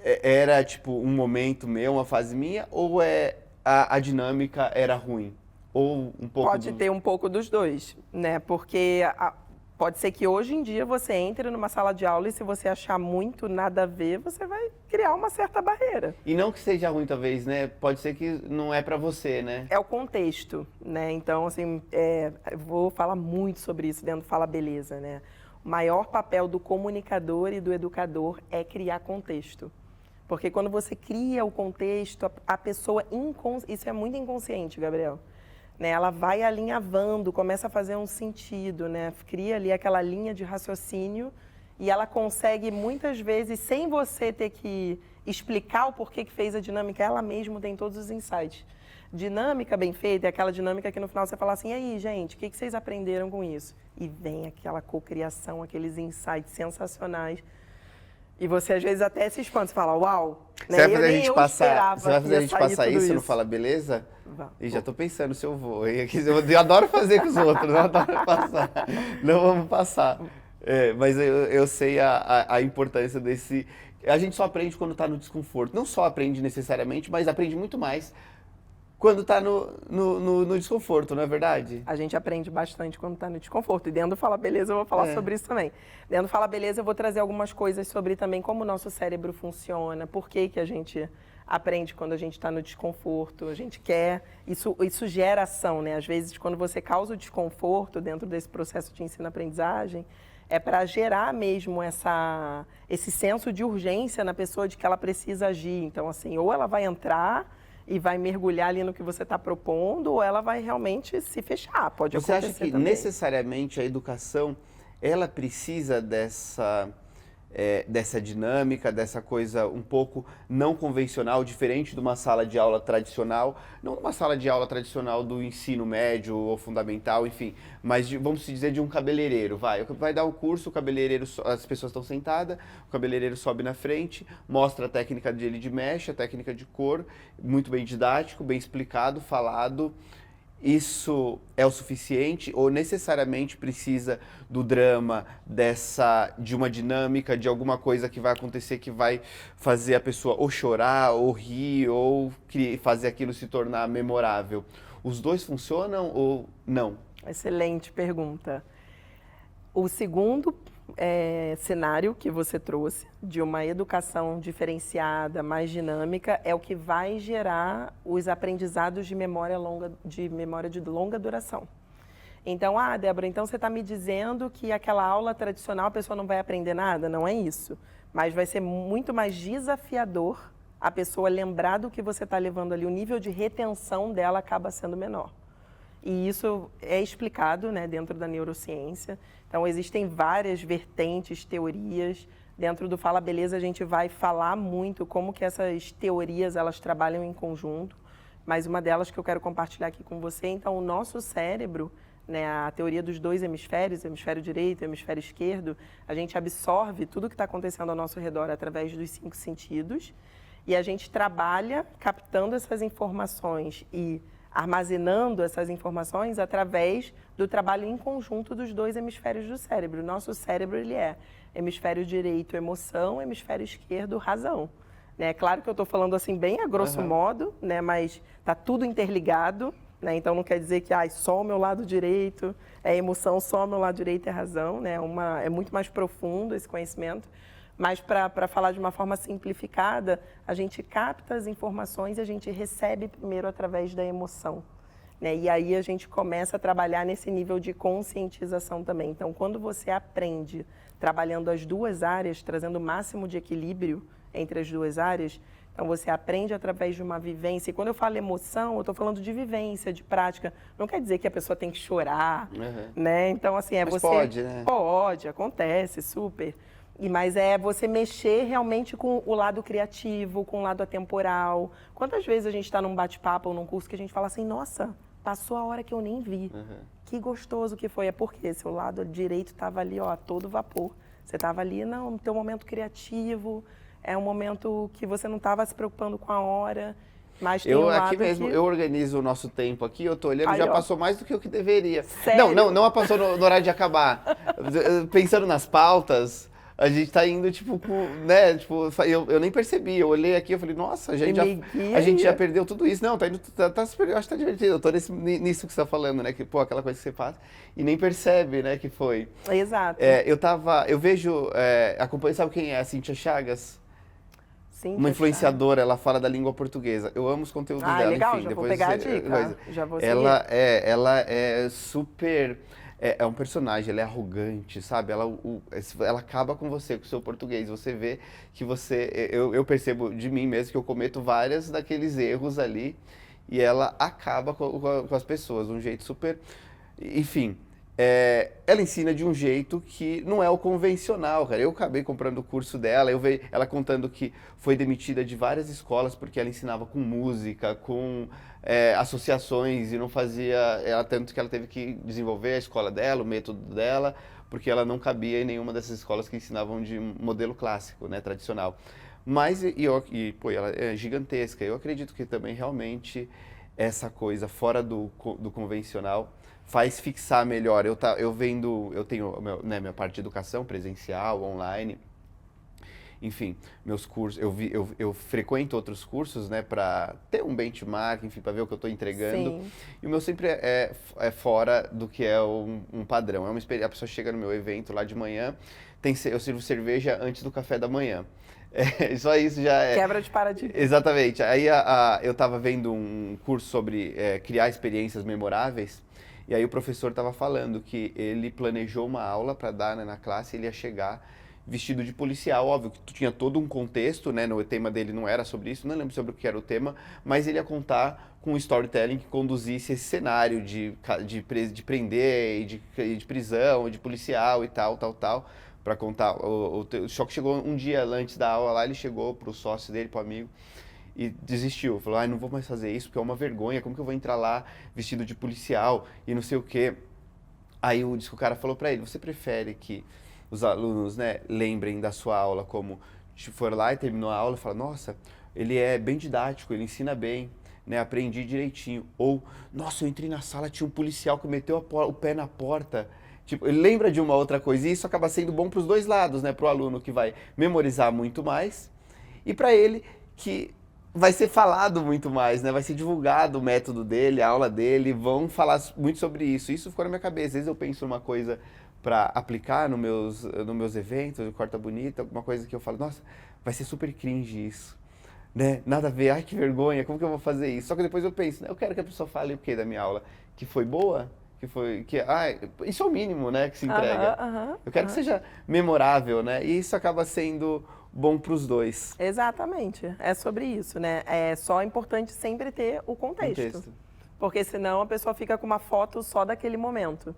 era tipo um momento meu, uma fase minha, ou a dinâmica era ruim? Ou um pouco Pode ter um pouco dos dois, né? Porque pode ser que hoje em dia você entre numa sala de aula e se você achar muito nada a ver, você vai criar uma certa barreira. E não que seja ruim talvez, né? Pode ser que não é pra você, né? É o contexto, né? Então, assim, eu vou falar muito sobre isso dentro do Fala Beleza, né? O maior papel do comunicador e do educador é criar contexto. Porque quando você cria o contexto, a pessoa... Isso é muito inconsciente, Gabriel. Né? Ela vai alinhavando, começa a fazer um sentido, né? Cria ali aquela linha de raciocínio e ela consegue, muitas vezes, sem você ter que explicar o porquê que fez a dinâmica, ela mesma tem todos os insights. Dinâmica bem feita é aquela dinâmica que no final você fala assim, e aí, gente, o que vocês aprenderam com isso? E vem aquela cocriação, aqueles insights sensacionais. E você, às vezes, até se espanta, você fala, uau! Você vai fazer a gente passar isso no Fala Beleza? E já tô pensando se eu vou. Eu adoro fazer com os outros, eu adoro passar. Não vamos passar. Mas eu sei a importância desse... A gente só aprende quando tá no desconforto. Não só aprende necessariamente, mas aprende muito mais quando está no desconforto, não é verdade? A gente aprende bastante quando está no desconforto. E dentro do Fala Beleza eu vou falar sobre isso também. Dentro do Fala Beleza eu vou trazer algumas coisas sobre também como o nosso cérebro funciona, por que a gente aprende quando a gente está no desconforto, a gente quer... Isso gera ação, né? Às vezes, quando você causa o desconforto dentro desse processo de ensino-aprendizagem, é para gerar mesmo esse senso de urgência na pessoa de que ela precisa agir. Então, assim, ou ela vai entrar e vai mergulhar ali no que você está propondo, ou ela vai realmente se fechar. Pode acontecer também. Você acha que necessariamente a educação, ela precisa dessa dinâmica, dessa coisa um pouco não convencional, diferente de uma sala de aula tradicional, não uma sala de aula tradicional do ensino médio ou fundamental, enfim, mas vamos dizer de um cabeleireiro, vai dar o curso, o cabeleireiro, as pessoas estão sentadas, o cabeleireiro sobe na frente, mostra a técnica dele de mecha, a técnica de cor, muito bem didático, bem explicado, falado. Isso é o suficiente ou necessariamente precisa do drama, de uma dinâmica, de alguma coisa que vai acontecer que vai fazer a pessoa ou chorar, ou rir, ou fazer aquilo se tornar memorável? Os dois funcionam ou não? Excelente pergunta. O segundo cenário que você trouxe, de uma educação diferenciada, mais dinâmica, é o que vai gerar os aprendizados de memória de longa duração. Então, Débora, então você está me dizendo que aquela aula tradicional a pessoa não vai aprender nada? Não é isso. Mas vai ser muito mais desafiador a pessoa lembrar do que você está levando ali. O nível de retenção dela acaba sendo menor. E isso é explicado, né, dentro da neurociência. Então, existem várias vertentes, teorias. Dentro do Fala Beleza, a gente vai falar muito como que essas teorias elas trabalham em conjunto. Mas uma delas que eu quero compartilhar aqui com você, então, o nosso cérebro, né, a teoria dos dois hemisférios, hemisfério direito e hemisfério esquerdo, a gente absorve tudo o que está acontecendo ao nosso redor através dos 5 sentidos e a gente trabalha captando essas informações e armazenando essas informações através do trabalho em conjunto dos dois hemisférios do cérebro. O nosso cérebro ele é hemisfério direito, emoção, hemisfério esquerdo, razão. Né? Claro que eu estou falando assim bem a grosso modo, né, mas está tudo interligado. Né? Então, não quer dizer que só o meu lado direito é emoção, só o meu lado direito é razão. Né? É muito mais profundo esse conhecimento. Mas, para falar de uma forma simplificada, a gente capta as informações e a gente recebe primeiro através da emoção. Né? E aí a gente começa a trabalhar nesse nível de conscientização também. Então, quando você aprende trabalhando as duas áreas, trazendo o máximo de equilíbrio entre as duas áreas, então, você aprende através de uma vivência. E quando eu falo emoção, eu estou falando de vivência, de prática. Não quer dizer que a pessoa tem que chorar, né? Então, assim, Mas você... pode, né? Pode, acontece, super. Mas é você mexer realmente com o lado criativo, com o lado atemporal. Quantas vezes a gente está num bate-papo ou num curso que a gente fala assim, nossa, passou a hora que eu nem vi. Que gostoso que foi. É porque seu lado direito estava ali, ó, a todo vapor. Você estava ali no teu momento criativo... É um momento que você não estava se preocupando com a hora, mas tem um lado aqui mesmo, que... eu organizo o nosso tempo aqui, eu tô olhando, Aí, já ó. passou mais do que o que deveria. Sério? Não passou no horário de acabar. Pensando nas pautas, a gente tá indo, tipo, né, tipo, eu nem percebi, eu olhei aqui, eu falei, nossa, a gente já perdeu tudo isso. Não, tá indo, tá super, eu acho que tá divertido, eu tô nisso que você tá falando, né, que, pô, aquela coisa que você faz e nem percebe, né, que foi. Exato. Eu vejo, acompanho, sabe quem é? A Cíntia Chagas? Sim, Uma influenciadora, ela fala da língua portuguesa. Eu amo os conteúdos dela, legal, enfim. já Depois vou pegar a dica. Já vou seguir. Ela é super... É um personagem, ela é arrogante, sabe? Ela acaba com você, com o seu português. Você vê que você... Eu percebo de mim mesmo que eu cometo vários daqueles erros ali e ela acaba com as pessoas de um jeito super... Enfim... ela ensina de um jeito que não é o convencional, cara. Eu acabei comprando o curso dela, eu vi ela contando que foi demitida de várias escolas porque ela ensinava com música, com associações e não fazia... tanto que ela teve que desenvolver a escola dela, o método dela, porque ela não cabia em nenhuma dessas escolas que ensinavam de modelo clássico, né, tradicional. Mas, pô, ela é gigantesca. Eu acredito que também realmente essa coisa fora do convencional faz fixar melhor. Eu tenho minha parte de educação presencial, online, enfim, meus cursos, eu frequento outros cursos, né, para ter um benchmark, enfim, para ver o que eu estou entregando. Sim. E o meu sempre é fora do que é um padrão. A pessoa chega no meu evento lá de manhã, eu sirvo cerveja antes do café da manhã. Só isso já é... Quebra de paradigma. Exatamente. Aí eu estava vendo um curso sobre criar experiências memoráveis. E aí o professor estava falando que ele planejou uma aula para dar, né, na classe, ele ia chegar vestido de policial, óbvio que tinha todo um contexto, né, o tema dele não era sobre isso, não lembro sobre o que era o tema, mas ele ia contar com um storytelling que conduzisse esse cenário de prender, de prisão, de policial e tal, para contar. O Choque chegou um dia antes da aula lá, ele chegou pro sócio dele, pro amigo, e desistiu, falou, não vou mais fazer isso porque é uma vergonha, como que eu vou entrar lá vestido de policial e não sei o quê. Aí o cara falou para ele, você prefere que os alunos, né, lembrem da sua aula como for lá e terminou a aula e fala, nossa, ele é bem didático, ele ensina bem, né, aprendi direitinho. Ou, nossa, eu entrei na sala, tinha um policial que meteu o pé na porta. Tipo, ele lembra de uma outra coisa e isso acaba sendo bom para os dois lados, né, para o aluno que vai memorizar muito mais e para ele que vai ser falado muito mais, né? Vai ser divulgado o método dele, a aula dele, vão falar muito sobre isso. Isso ficou na minha cabeça. Às vezes eu penso numa coisa para aplicar nos meus eventos, no Corta Bonita, alguma coisa que eu falo, nossa, vai ser super cringe isso, né? Nada a ver, ai que vergonha, como que eu vou fazer isso? Só que depois eu penso, né? Eu quero que a pessoa fale o quê da minha aula? Que foi boa? Isso é o mínimo, né, que se entrega. Eu quero que seja memorável, né? E isso acaba sendo bom para os dois. Exatamente, é sobre isso, né? É só importante sempre ter o contexto. Porque senão a pessoa fica com uma foto só daquele momento.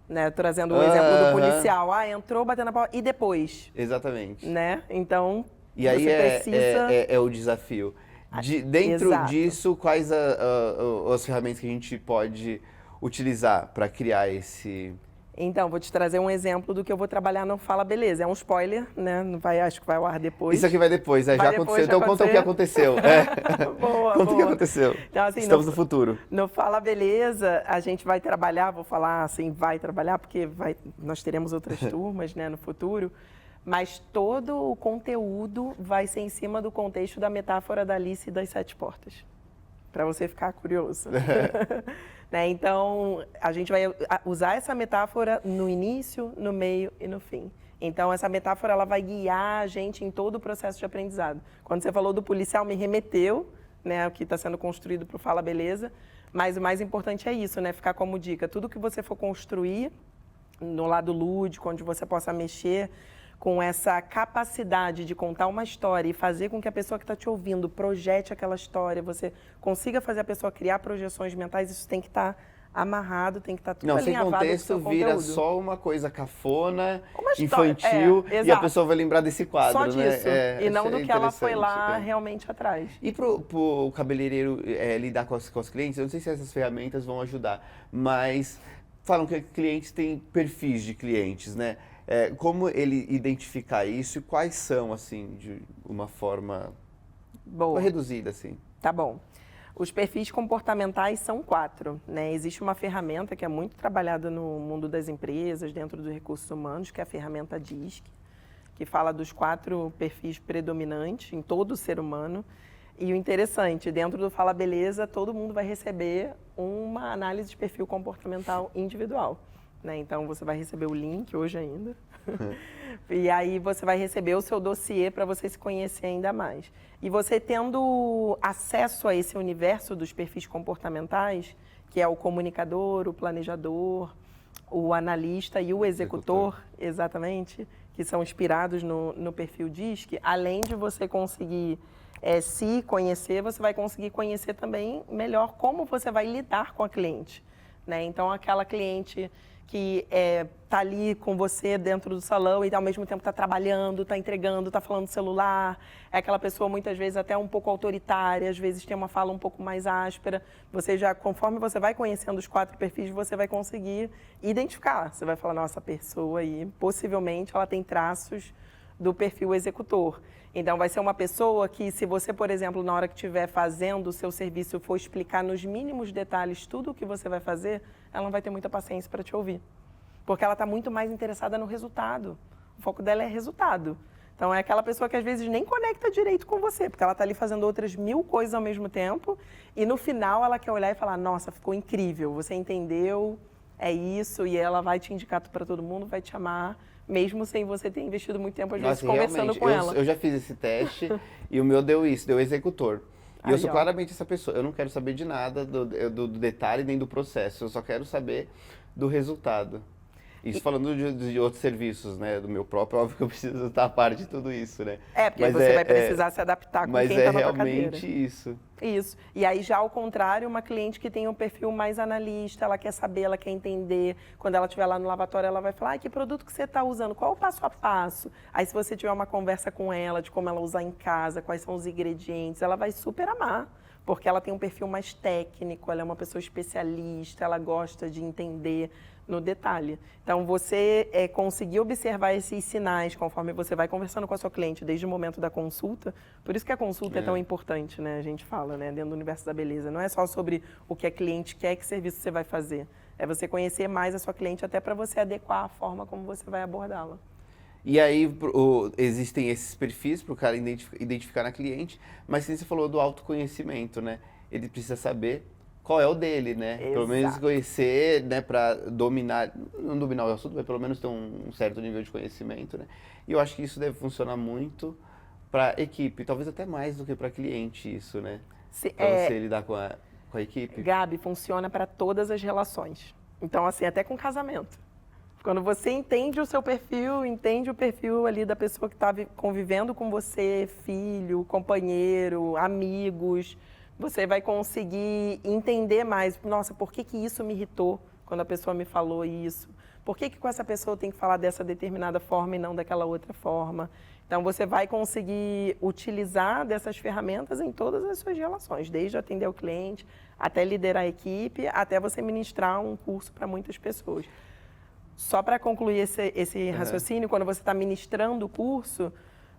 Né? Trazendo o exemplo do policial. Ah, entrou, batendo na porta. E depois? Exatamente. Né? Então, e aí é o desafio. Dentro disso, quais as ferramentas que a gente pode utilizar para criar esse... Então, vou te trazer um exemplo do que eu vou trabalhar no Fala Beleza. É um spoiler, né? Não vai, acho que vai ao ar depois. Isso aqui vai depois, já aconteceu. Então conta o que aconteceu. Boa, conta o que aconteceu. Então, assim, estamos no futuro. No Fala Beleza, a gente vai trabalhar, vou falar assim, vai trabalhar, porque nós teremos outras turmas, né, no futuro. Mas todo o conteúdo vai ser em cima do contexto da metáfora da Alice e das Sete Portas. Para você ficar curioso. Né? Então, a gente vai usar essa metáfora no início, no meio e no fim. Então, essa metáfora ela vai guiar a gente em todo o processo de aprendizado. Quando você falou do policial, me remeteu, né, o que está sendo construído para o Fala Beleza, mas o mais importante é isso, né, ficar como dica. Tudo que você for construir no lado lúdico, onde você possa mexer com essa capacidade de contar uma história e fazer com que a pessoa que está te ouvindo projete aquela história, você consiga fazer a pessoa criar projeções mentais, isso tem que estar amarrado, tem que estar tudo alinhavado com o seu conteúdo. Não, sem contexto vira só uma coisa cafona, infantil, e a pessoa vai lembrar desse quadro, só disso, né? e não do que ela foi lá realmente atrás. E pro cabeleireiro lidar com os clientes, eu não sei se essas ferramentas vão ajudar, mas falam que clientes têm perfis de clientes, né? Como ele identificar isso e quais são, assim, de uma forma reduzida, assim? Tá bom. Os perfis comportamentais são 4, né? Existe uma ferramenta que é muito trabalhada no mundo das empresas, dentro dos recursos humanos, que é a ferramenta DISC, que fala dos 4 perfis predominantes em todo o ser humano. E o interessante, dentro do Fala Beleza, todo mundo vai receber uma análise de perfil comportamental individual. Né? Então, você vai receber o link hoje ainda. E aí você vai receber o seu dossiê para você se conhecer ainda mais. E você tendo acesso a esse universo dos perfis comportamentais, que é o comunicador, o planejador, o analista e o executor, exatamente, que são inspirados no perfil DISC, além de você conseguir se conhecer, você vai conseguir conhecer também melhor como você vai lidar com a cliente. Né? Então, aquela cliente que está ali com você dentro do salão e ao mesmo tempo está trabalhando, está entregando, está falando no celular. É aquela pessoa muitas vezes até um pouco autoritária, às vezes tem uma fala um pouco mais áspera. Você já, conforme você vai conhecendo os 4 perfis, você vai conseguir identificar. Você vai falar, nossa, a pessoa aí, possivelmente ela tem traços do perfil executor. Então, vai ser uma pessoa que, se você, por exemplo, na hora que estiver fazendo o seu serviço, for explicar nos mínimos detalhes tudo o que você vai fazer, ela não vai ter muita paciência para te ouvir. Porque ela está muito mais interessada no resultado. O foco dela é resultado. Então, é aquela pessoa que, às vezes, nem conecta direito com você, porque ela está ali fazendo outras 1000 coisas ao mesmo tempo, e no final ela quer olhar e falar, nossa, ficou incrível, você entendeu, é isso, e ela vai te indicar para todo mundo, vai te amar, mesmo sem você ter investido muito tempo, às vezes, conversando com ela. Eu já fiz esse teste e o meu deu isso, deu executor. E eu sou claramente essa pessoa. Eu não quero saber de nada do detalhe nem do processo. Eu só quero saber do resultado. Isso falando de outros serviços, né? Do meu próprio, óbvio que eu preciso estar a par de tudo isso, né? Porque você vai precisar se adaptar com quem está na tua cadeira. Mas é realmente isso. Isso. E aí, já ao contrário, uma cliente que tem um perfil mais analista, ela quer saber, ela quer entender. Quando ela estiver lá no lavatório, ela vai falar, que produto que você está usando? Qual o passo a passo? Aí, se você tiver uma conversa com ela de como ela usar em casa, quais são os ingredientes, ela vai super amar. Porque ela tem um perfil mais técnico, ela é uma pessoa especialista, ela gosta de entender no detalhe. Então, você conseguir observar esses sinais conforme você vai conversando com a sua cliente desde o momento da consulta. Por isso que a consulta é tão importante, né? A gente fala, né? Dentro do universo da beleza. Não é só sobre o que a cliente quer, que serviço você vai fazer. É você conhecer mais a sua cliente até para você adequar a forma como você vai abordá-la. E aí existem esses perfis para o cara identificar na cliente, mas você falou do autoconhecimento, né? Ele precisa saber qual é o dele, né? Exato. Pelo menos conhecer, né, para dominar, não dominar o assunto, mas pelo menos ter um certo nível de conhecimento, né? E eu acho que isso deve funcionar muito para equipe, talvez até mais do que para cliente isso, né? Para você lidar com a equipe. Gabi, funciona para todas as relações. Então, assim, até com casamento. Quando você entende o seu perfil, entende o perfil ali da pessoa que está convivendo com você, filho, companheiro, amigos, você vai conseguir entender mais. Nossa, por que isso me irritou quando a pessoa me falou isso? Por que com essa pessoa eu tenho que falar dessa determinada forma e não daquela outra forma? Então, você vai conseguir utilizar dessas ferramentas em todas as suas relações, desde atender o cliente, até liderar a equipe, até você ministrar um curso para muitas pessoas. Só para concluir esse raciocínio, quando você está ministrando o curso,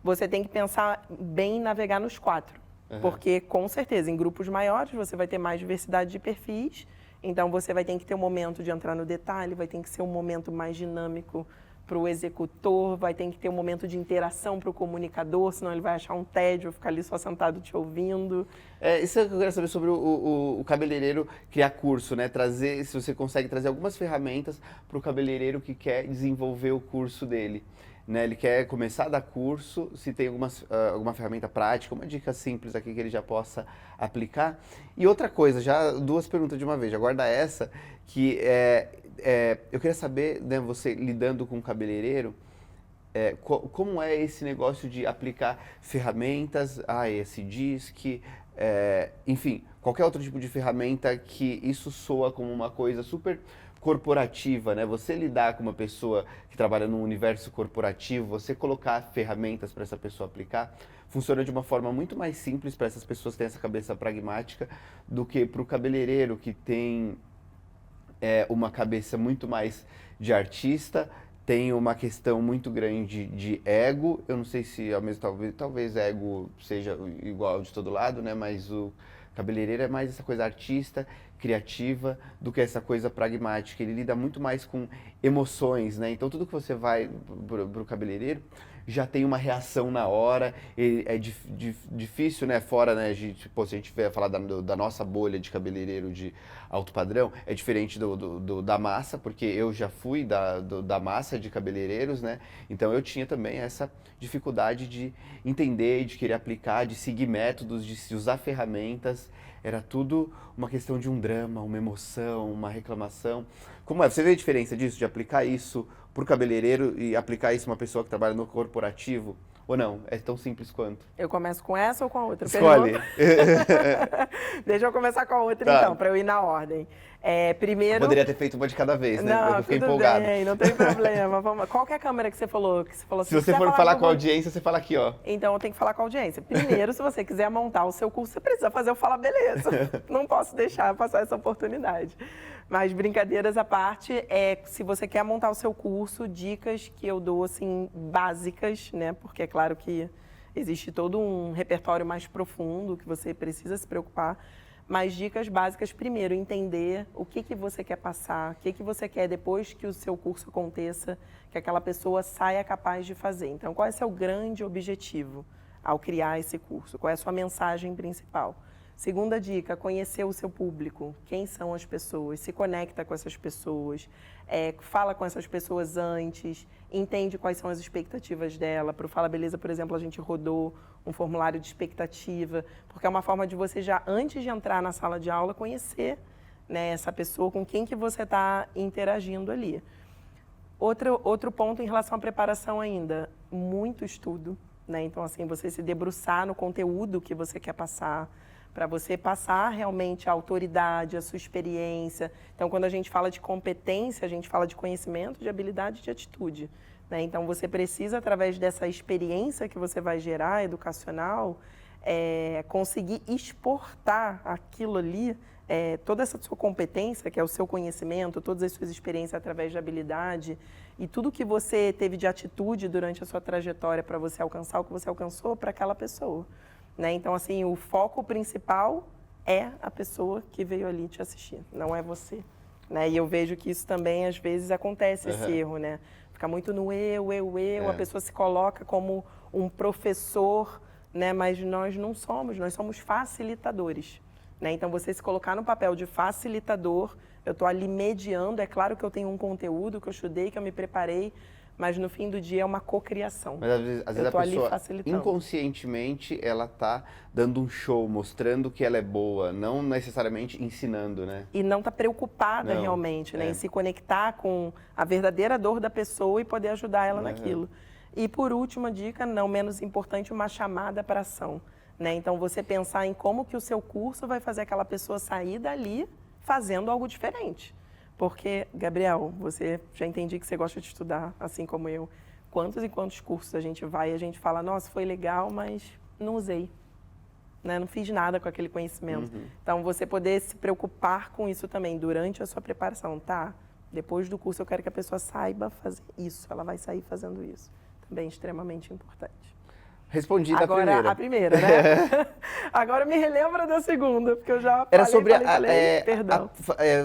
você tem que pensar bem em navegar nos 4. Porque, com certeza, em grupos maiores, você vai ter mais diversidade de perfis. Então, você vai ter que ter um momento de entrar no detalhe, vai ter que ser um momento mais dinâmico para o executor, vai ter que ter um momento de interação para o comunicador, senão ele vai achar um tédio, ficar ali só sentado te ouvindo. Isso é o que eu quero saber sobre o cabeleireiro criar curso, né? Trazer, se você consegue trazer algumas ferramentas para o cabeleireiro que quer desenvolver o curso dele. Né? Ele quer começar a dar curso, se tem alguma ferramenta prática, uma dica simples aqui que ele já possa aplicar. E outra coisa, já 2 perguntas de uma vez, já guarda essa, que eu queria saber, né, você lidando com o cabeleireiro, como é esse negócio de aplicar ferramentas, esse DISC, enfim, qualquer outro tipo de ferramenta que isso soa como uma coisa super corporativa, né? Você lidar com uma pessoa que trabalha num universo corporativo, você colocar ferramentas para essa pessoa aplicar, funciona de uma forma muito mais simples para essas pessoas que têm essa cabeça pragmática do que para o cabeleireiro que tem uma cabeça muito mais de artista, tem uma questão muito grande de ego. Eu não sei se ao mesmo talvez ego seja igual de todo lado, né? Mas o cabeleireiro é mais essa coisa artista, criativa, do que essa coisa pragmática. Ele lida muito mais com emoções, né? Então tudo que você vai pro cabeleireiro já tem uma reação na hora. É difícil, né? Fora, né? Se a gente vier falar da nossa bolha de cabeleireiro de alto padrão, é diferente da massa, porque eu já fui da massa de cabeleireiros, né? Então eu tinha também essa dificuldade de entender, de querer aplicar, de seguir métodos, de usar ferramentas. Era tudo uma questão de um drama, uma emoção, uma reclamação. Como é? Você vê a diferença disso, de aplicar isso para o cabeleireiro e aplicar isso a uma pessoa que trabalha no corporativo? Ou não? É tão simples quanto? Eu começo com essa ou com a outra? Escolhe. Deixa eu começar com a outra, tá. Então, para eu ir na ordem. Primeiro... Poderia ter feito uma de cada vez, né? Não, eu fiquei tudo empolgado. Bem, não tem problema. Qual que é a câmera que você falou? Se você for falar com a audiência, você fala aqui, ó. Então, eu tenho que falar com a audiência. Primeiro, se você quiser montar o seu curso, você precisa fazer eu falar beleza. Não posso deixar passar essa oportunidade. Mas, brincadeiras à parte, se você quer montar o seu curso, dicas que eu dou, assim, básicas, né? Porque é claro que existe todo um repertório mais profundo que você precisa se preocupar. Mas dicas básicas, primeiro, entender o que você quer passar, o que você quer depois que o seu curso aconteça, que aquela pessoa saia capaz de fazer. Então, qual é o seu grande objetivo ao criar esse curso? Qual é a sua mensagem principal? Segunda dica, conhecer o seu público. Quem são as pessoas? Se conecta com essas pessoas, fala com essas pessoas antes, entende quais são as expectativas dela. Para o Fala Beleza, por exemplo, a gente rodou um formulário de expectativa, porque é uma forma de você já, antes de entrar na sala de aula, conhecer, né, essa pessoa com quem que você está interagindo ali. Outro ponto em relação à preparação ainda, muito estudo, né? Então, assim, você se debruçar no conteúdo que você quer passar, para você passar realmente a autoridade, a sua experiência. Então, quando a gente fala de competência, a gente fala de conhecimento, de habilidade e de atitude, né? Então, você precisa, através dessa experiência que você vai gerar, educacional, conseguir exportar aquilo ali, toda essa sua competência, que é o seu conhecimento, todas as suas experiências através de habilidade e tudo que você teve de atitude durante a sua trajetória para você alcançar o que você alcançou para aquela pessoa. Né? Então, assim, o foco principal é a pessoa que veio ali te assistir, não é você. né? E eu vejo que isso também, às vezes, acontece, esse erro, né? Fica muito no eu, a pessoa se coloca como um professor, né? Mas nós não somos, nós somos facilitadores, né? Então, você se colocar no papel de facilitador, eu estou ali mediando, é claro que eu tenho um conteúdo que eu estudei, que eu me preparei, mas no fim do dia é uma cocriação. Mas às vezes a pessoa, facilitando. inconscientemente, ela tá dando um show, mostrando que ela é boa, não necessariamente ensinando, né? E não está preocupada realmente, né? Em se conectar com a verdadeira dor da pessoa e poder ajudar ela naquilo. E por última dica, não menos importante, uma chamada para ação, né? Então, você pensar em como que o seu curso vai fazer aquela pessoa sair dali fazendo algo diferente. Porque, Gabriel, você já entendi que você gosta de estudar, assim como eu. Quantos e quantos cursos a gente vai e a gente fala, nossa, foi legal, mas não usei, né? Não fiz nada com aquele conhecimento. Então, você poder se preocupar com isso também durante a sua preparação, tá? Depois do curso, eu quero que a pessoa saiba fazer isso. Ela vai sair fazendo isso. Também é extremamente importante. Respondida Agora, a primeira, né? Agora me relembra da segunda, porque eu já Era falei, sobre perdão.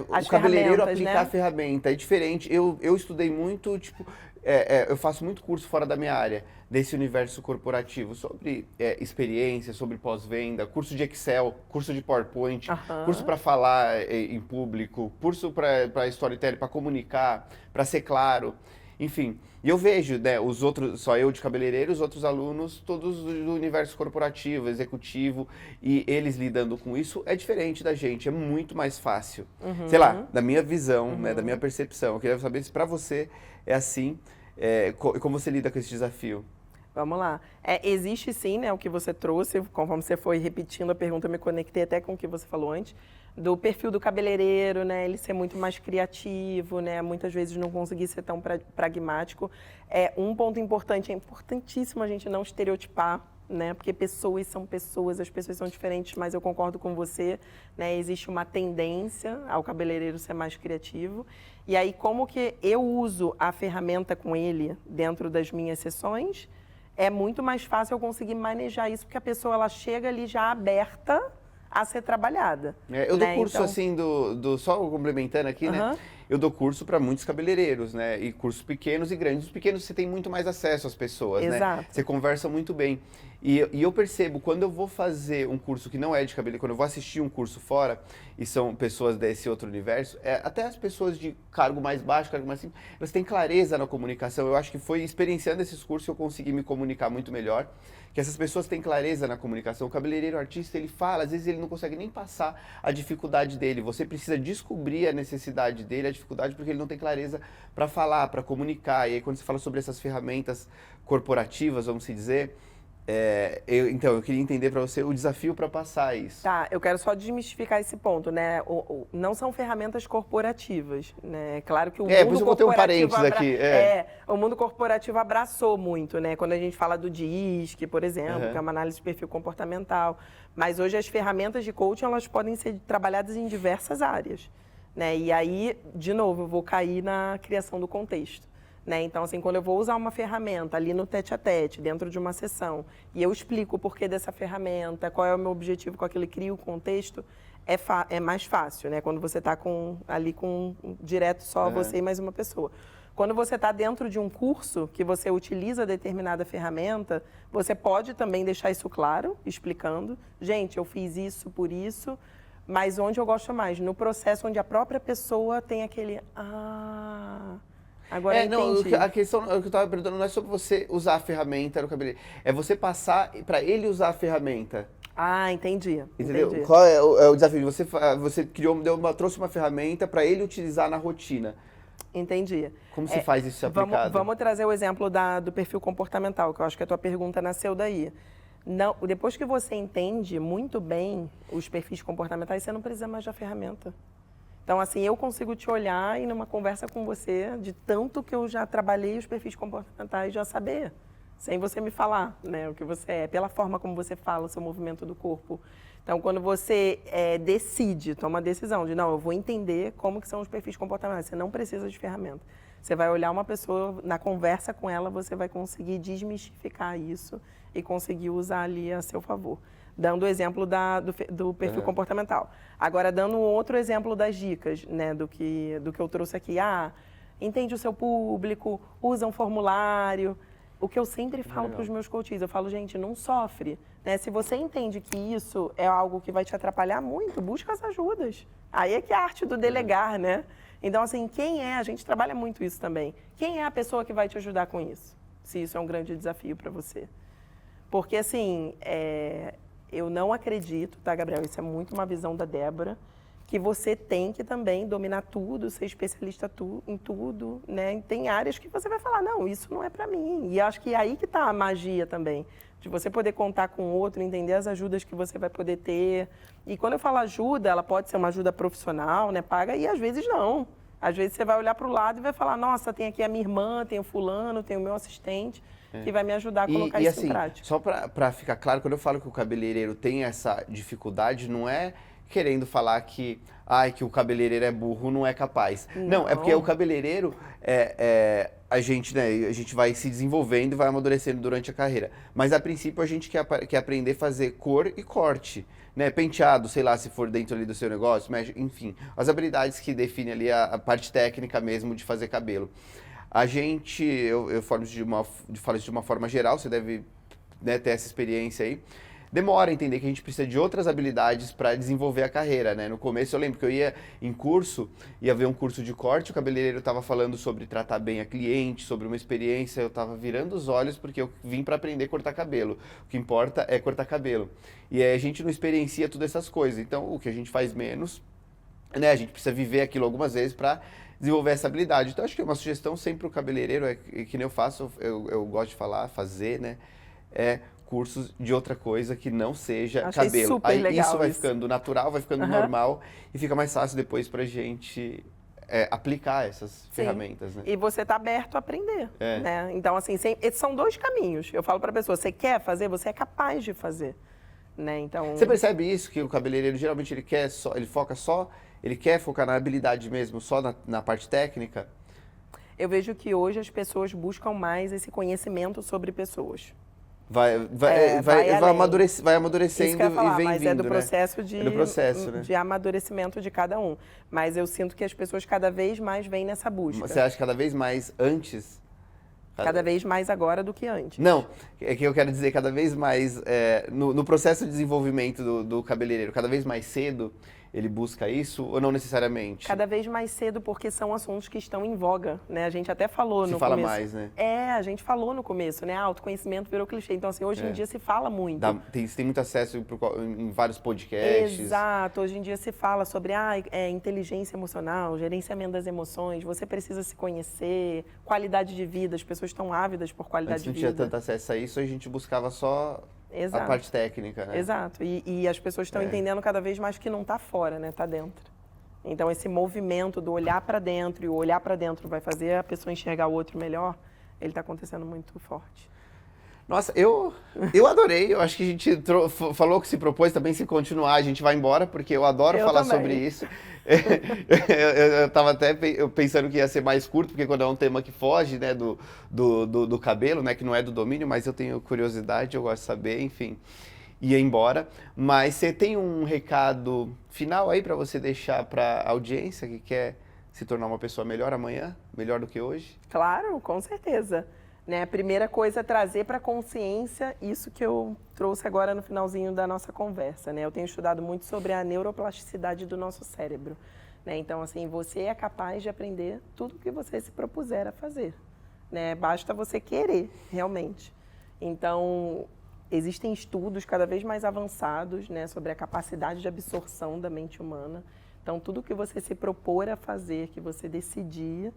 o cabeleireiro aplicar né? a ferramenta. É diferente. Eu estudei muito, tipo, eu faço muito curso fora da minha área, desse universo corporativo, sobre experiência, sobre pós-venda, curso de Excel, curso de PowerPoint, curso para falar em público, curso para storytelling, para comunicar, para ser claro. Enfim, e eu vejo, né, os outros, só eu de cabeleireiro, os outros alunos, todos do universo corporativo, executivo, e eles lidando com isso é diferente da gente, é muito mais fácil. Sei lá, da minha visão, né, da minha percepção. Eu queria saber se pra você é assim, como você lida com esse desafio. Vamos lá. Existe sim, né, o que você trouxe, conforme você foi repetindo a pergunta, eu me conectei até com o que você falou antes, do perfil do cabeleireiro, né, ele ser muito mais criativo, né, muitas vezes não conseguir ser tão pragmático. Um ponto importante, é importantíssimo a gente não estereotipar, né, porque pessoas são pessoas, as pessoas são diferentes, mas eu concordo com você, né, existe uma tendência ao cabeleireiro ser mais criativo. E aí, como que eu uso a ferramenta com ele dentro das minhas sessões, é muito mais fácil eu conseguir manejar isso, porque a pessoa ela chega ali já aberta a ser trabalhada. Eu dou curso então, assim, só complementando aqui, né? Eu dou curso para muitos cabeleireiros, né? E cursos pequenos e grandes. Os pequenos você tem muito mais acesso às pessoas, né? Você conversa muito bem. E eu percebo, quando eu vou fazer um curso que não é de cabeleireiro, quando eu vou assistir um curso fora, e são pessoas desse outro universo, até as pessoas de cargo mais baixo, cargo mais simples, elas têm clareza na comunicação. Eu acho que foi experienciando esses cursos que eu consegui me comunicar muito melhor, que essas pessoas têm clareza na comunicação. O cabeleireiro, o artista, ele fala, às vezes ele não consegue nem passar a dificuldade dele. Você precisa descobrir a necessidade dele, a dificuldade, porque ele não tem clareza para falar, para comunicar. E aí, quando você fala sobre essas ferramentas corporativas, vamos se dizer, então, eu queria entender para você o desafio para passar isso. Tá, eu quero só desmistificar esse ponto, né? Não são ferramentas corporativas, né? Claro que o mundo por isso eu vou ter um parênteses aqui. O mundo corporativo abraçou muito, né? Quando a gente fala do DISC, por exemplo, que é uma análise de perfil comportamental. Mas hoje as ferramentas de coaching, elas podem ser trabalhadas em diversas áreas, né? E aí, de novo, eu vou cair na criação do contexto. Né? Então, assim, quando eu vou usar uma ferramenta ali no tete-a-tete, dentro de uma sessão, e eu explico o porquê dessa ferramenta, qual é o meu objetivo com aquilo, crio o contexto, é mais fácil, né? Quando você está ali com direto só você e mais uma pessoa. Quando você está dentro de um curso que você utiliza determinada ferramenta, você pode também deixar isso claro, explicando. Gente, eu fiz isso por isso, mas onde eu gosto mais? No processo onde a própria pessoa tem aquele... Agora entendi. A questão que eu estava perguntando não é sobre você usar a ferramenta no cabeleireiro, é você passar para ele usar a ferramenta. Entendi. Entendeu? Entendi. Qual é o desafio? Você trouxe uma ferramenta para ele utilizar na rotina. Entendi. Como se faz isso aplicado? Vamos trazer o exemplo do perfil comportamental, que eu acho que a tua pergunta nasceu daí. Não, depois que você entende muito bem os perfis comportamentais, você não precisa mais da ferramenta. Então, assim, eu consigo te olhar e numa conversa com você, de tanto que eu já trabalhei os perfis comportamentais, já saber, sem você me falar, né, o que você é, pela forma como você fala, o seu movimento do corpo. Então, quando você toma a decisão de, não, eu vou entender como que são os perfis comportamentais, você não precisa de ferramenta. Você vai olhar uma pessoa, na conversa com ela, você vai conseguir desmistificar isso e conseguir usar ali a seu favor. Dando o exemplo do perfil comportamental. Agora, dando um outro exemplo das dicas, né, do que eu trouxe aqui. Entende o seu público, usa um formulário. O que eu sempre falo para os meus coaches, eu falo, gente, não sofre. Né? Se você entende que isso é algo que vai te atrapalhar muito, busca as ajudas. Aí é que é a arte do delegar, né? Então, assim, a gente trabalha muito isso também. Quem é a pessoa que vai te ajudar com isso? Se isso é um grande desafio para você. Porque, assim, eu não acredito, tá, Gabriel? Isso é muito uma visão da Débora, que você tem que também dominar tudo, ser especialista em tudo, né? Tem áreas que você vai falar, não, isso não é para mim. E acho que é aí que está a magia também, de você poder contar com o outro, entender as ajudas que você vai poder ter. E quando eu falo ajuda, ela pode ser uma ajuda profissional, né? Paga, e às vezes não. Às vezes você vai olhar para o lado e vai falar, nossa, tem aqui a minha irmã, tem o fulano, tem o meu assistente, que vai me ajudar a colocar isso assim, em prática. Só para ficar claro, quando eu falo que o cabeleireiro tem essa dificuldade, não é querendo falar que o cabeleireiro é burro, não é capaz. Não, é porque o cabeleireiro, a gente vai se desenvolvendo e vai amadurecendo durante a carreira. Mas, a princípio, a gente quer aprender a fazer cor e corte. Né? Penteado, sei lá, se for dentro ali do seu negócio, enfim. As habilidades que definem ali a parte técnica mesmo de fazer cabelo. Eu falo isso de uma forma geral, você deve, né, ter essa experiência aí. Demora a entender que a gente precisa de outras habilidades para desenvolver a carreira, né? No começo eu lembro que eu ia em curso, ia ver um curso de corte, o cabeleireiro estava falando sobre tratar bem a cliente, sobre uma experiência, eu estava virando os olhos porque eu vim para aprender a cortar cabelo. O que importa é cortar cabelo. E aí a gente não experiencia todas essas coisas, então o que a gente faz menos, né? A gente precisa viver aquilo algumas vezes para desenvolver essa habilidade. Então acho que uma sugestão sempre para o cabeleireiro, que nem eu faço, eu gosto de fazer, né? Cursos de outra coisa que não seja Achei cabelo. Super Aí legal isso vai ficando natural, vai ficando normal e fica mais fácil depois pra gente aplicar essas ferramentas, né? E você está aberto a aprender, né? Então, assim, esses são dois caminhos. Eu falo para a pessoa, você quer fazer, você é capaz de fazer, né? Então... Você percebe isso, que o cabeleireiro geralmente ele quer focar na habilidade mesmo, só na parte técnica? Eu vejo que hoje as pessoas buscam mais esse conhecimento sobre pessoas. Vai amadurecendo Isso que eu ia falar, e vem mas vindo, é do processo, né? de amadurecimento de cada um. Mas eu sinto que as pessoas cada vez mais vêm nessa busca. Você acha cada vez mais antes? Cada vez mais agora do que antes. Não, é que eu quero dizer cada vez mais, no processo de desenvolvimento do cabeleireiro, cada vez mais cedo ele busca isso ou não necessariamente? Cada vez mais cedo, porque são assuntos que estão em voga, né? A gente até falou no começo. Se fala mais, né? A gente falou no começo, né? Autoconhecimento virou clichê. Então, assim, hoje em dia se fala muito. Você tem muito acesso em vários podcasts. Exato. Hoje em dia se fala sobre inteligência emocional, gerenciamento das emoções, você precisa se conhecer, qualidade de vida, as pessoas estão ávidas por qualidade de vida. Antes não tinha tanto acesso a isso, a gente buscava só... Exato. A parte técnica, né? Exato. E as pessoas estão entendendo cada vez mais que não está fora, né? Está dentro. Então, esse movimento do olhar para dentro, e o olhar para dentro vai fazer a pessoa enxergar o outro melhor, ele está acontecendo muito forte. Nossa, eu adorei. Eu acho que a gente falou que se propôs também, se continuar, a gente vai embora, porque eu adoro falar sobre isso. Eu estava até pensando que ia ser mais curto, porque quando é um tema que foge, né, do cabelo, né, que não é do domínio, mas eu tenho curiosidade, eu gosto de saber, enfim, ia embora. Mas você tem um recado final aí para você deixar para a audiência que quer se tornar uma pessoa melhor amanhã, melhor do que hoje? Claro, com certeza. Né, a primeira coisa é trazer para a consciência isso que eu trouxe agora no finalzinho da nossa conversa. Né? Eu tenho estudado muito sobre a neuroplasticidade do nosso cérebro. Né? Então, assim, você é capaz de aprender tudo o que você se propuser a fazer. Né? Basta você querer, realmente. Então, existem estudos cada vez mais avançados, né, sobre a capacidade de absorção da mente humana. Então, tudo que você se propor a fazer, que você decidir,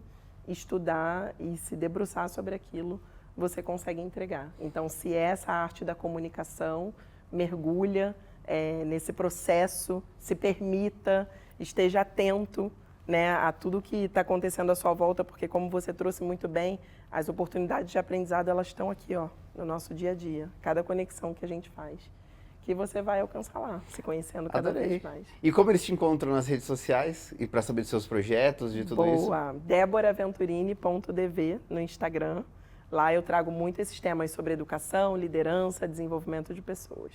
estudar e se debruçar sobre aquilo, você consegue entregar. Então, se é essa arte da comunicação, mergulha nesse processo, se permita, esteja atento, né, a tudo que está acontecendo à sua volta, porque, como você trouxe muito bem, as oportunidades de aprendizado, elas estão aqui, ó, no nosso dia a dia. Cada conexão que a gente faz, que você vai alcançar lá, se conhecendo cada vez mais. E como eles te encontram nas redes sociais? E para saber dos seus projetos, de tudo isso? Boa! Deboraventurini.dv no Instagram. Lá eu trago muito esses temas sobre educação, liderança, desenvolvimento de pessoas.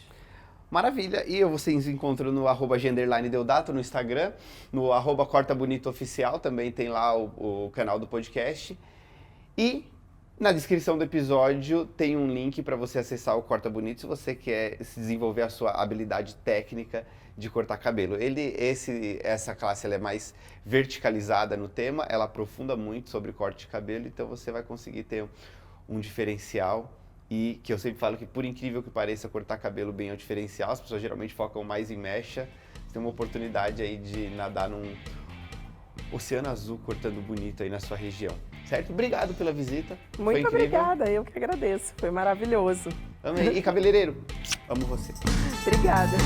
Maravilha, e vocês encontram no @g_deodato no Instagram, no @cortabonitooficial, também tem lá o canal do podcast. E na descrição do episódio tem um link para você acessar o Corta Bonito se você quer desenvolver a sua habilidade técnica de cortar cabelo. Essa classe ela é mais verticalizada no tema, ela aprofunda muito sobre corte de cabelo, então você vai conseguir ter um diferencial. E que eu sempre falo que, por incrível que pareça, cortar cabelo bem é um diferencial. As pessoas geralmente focam mais em mecha. Você tem uma oportunidade aí de nadar num oceano azul cortando bonito aí na sua região. Certo? Obrigado pela visita. Muito obrigada, eu que agradeço. Foi maravilhoso. Amei. E cabeleireiro, amo você. Obrigada.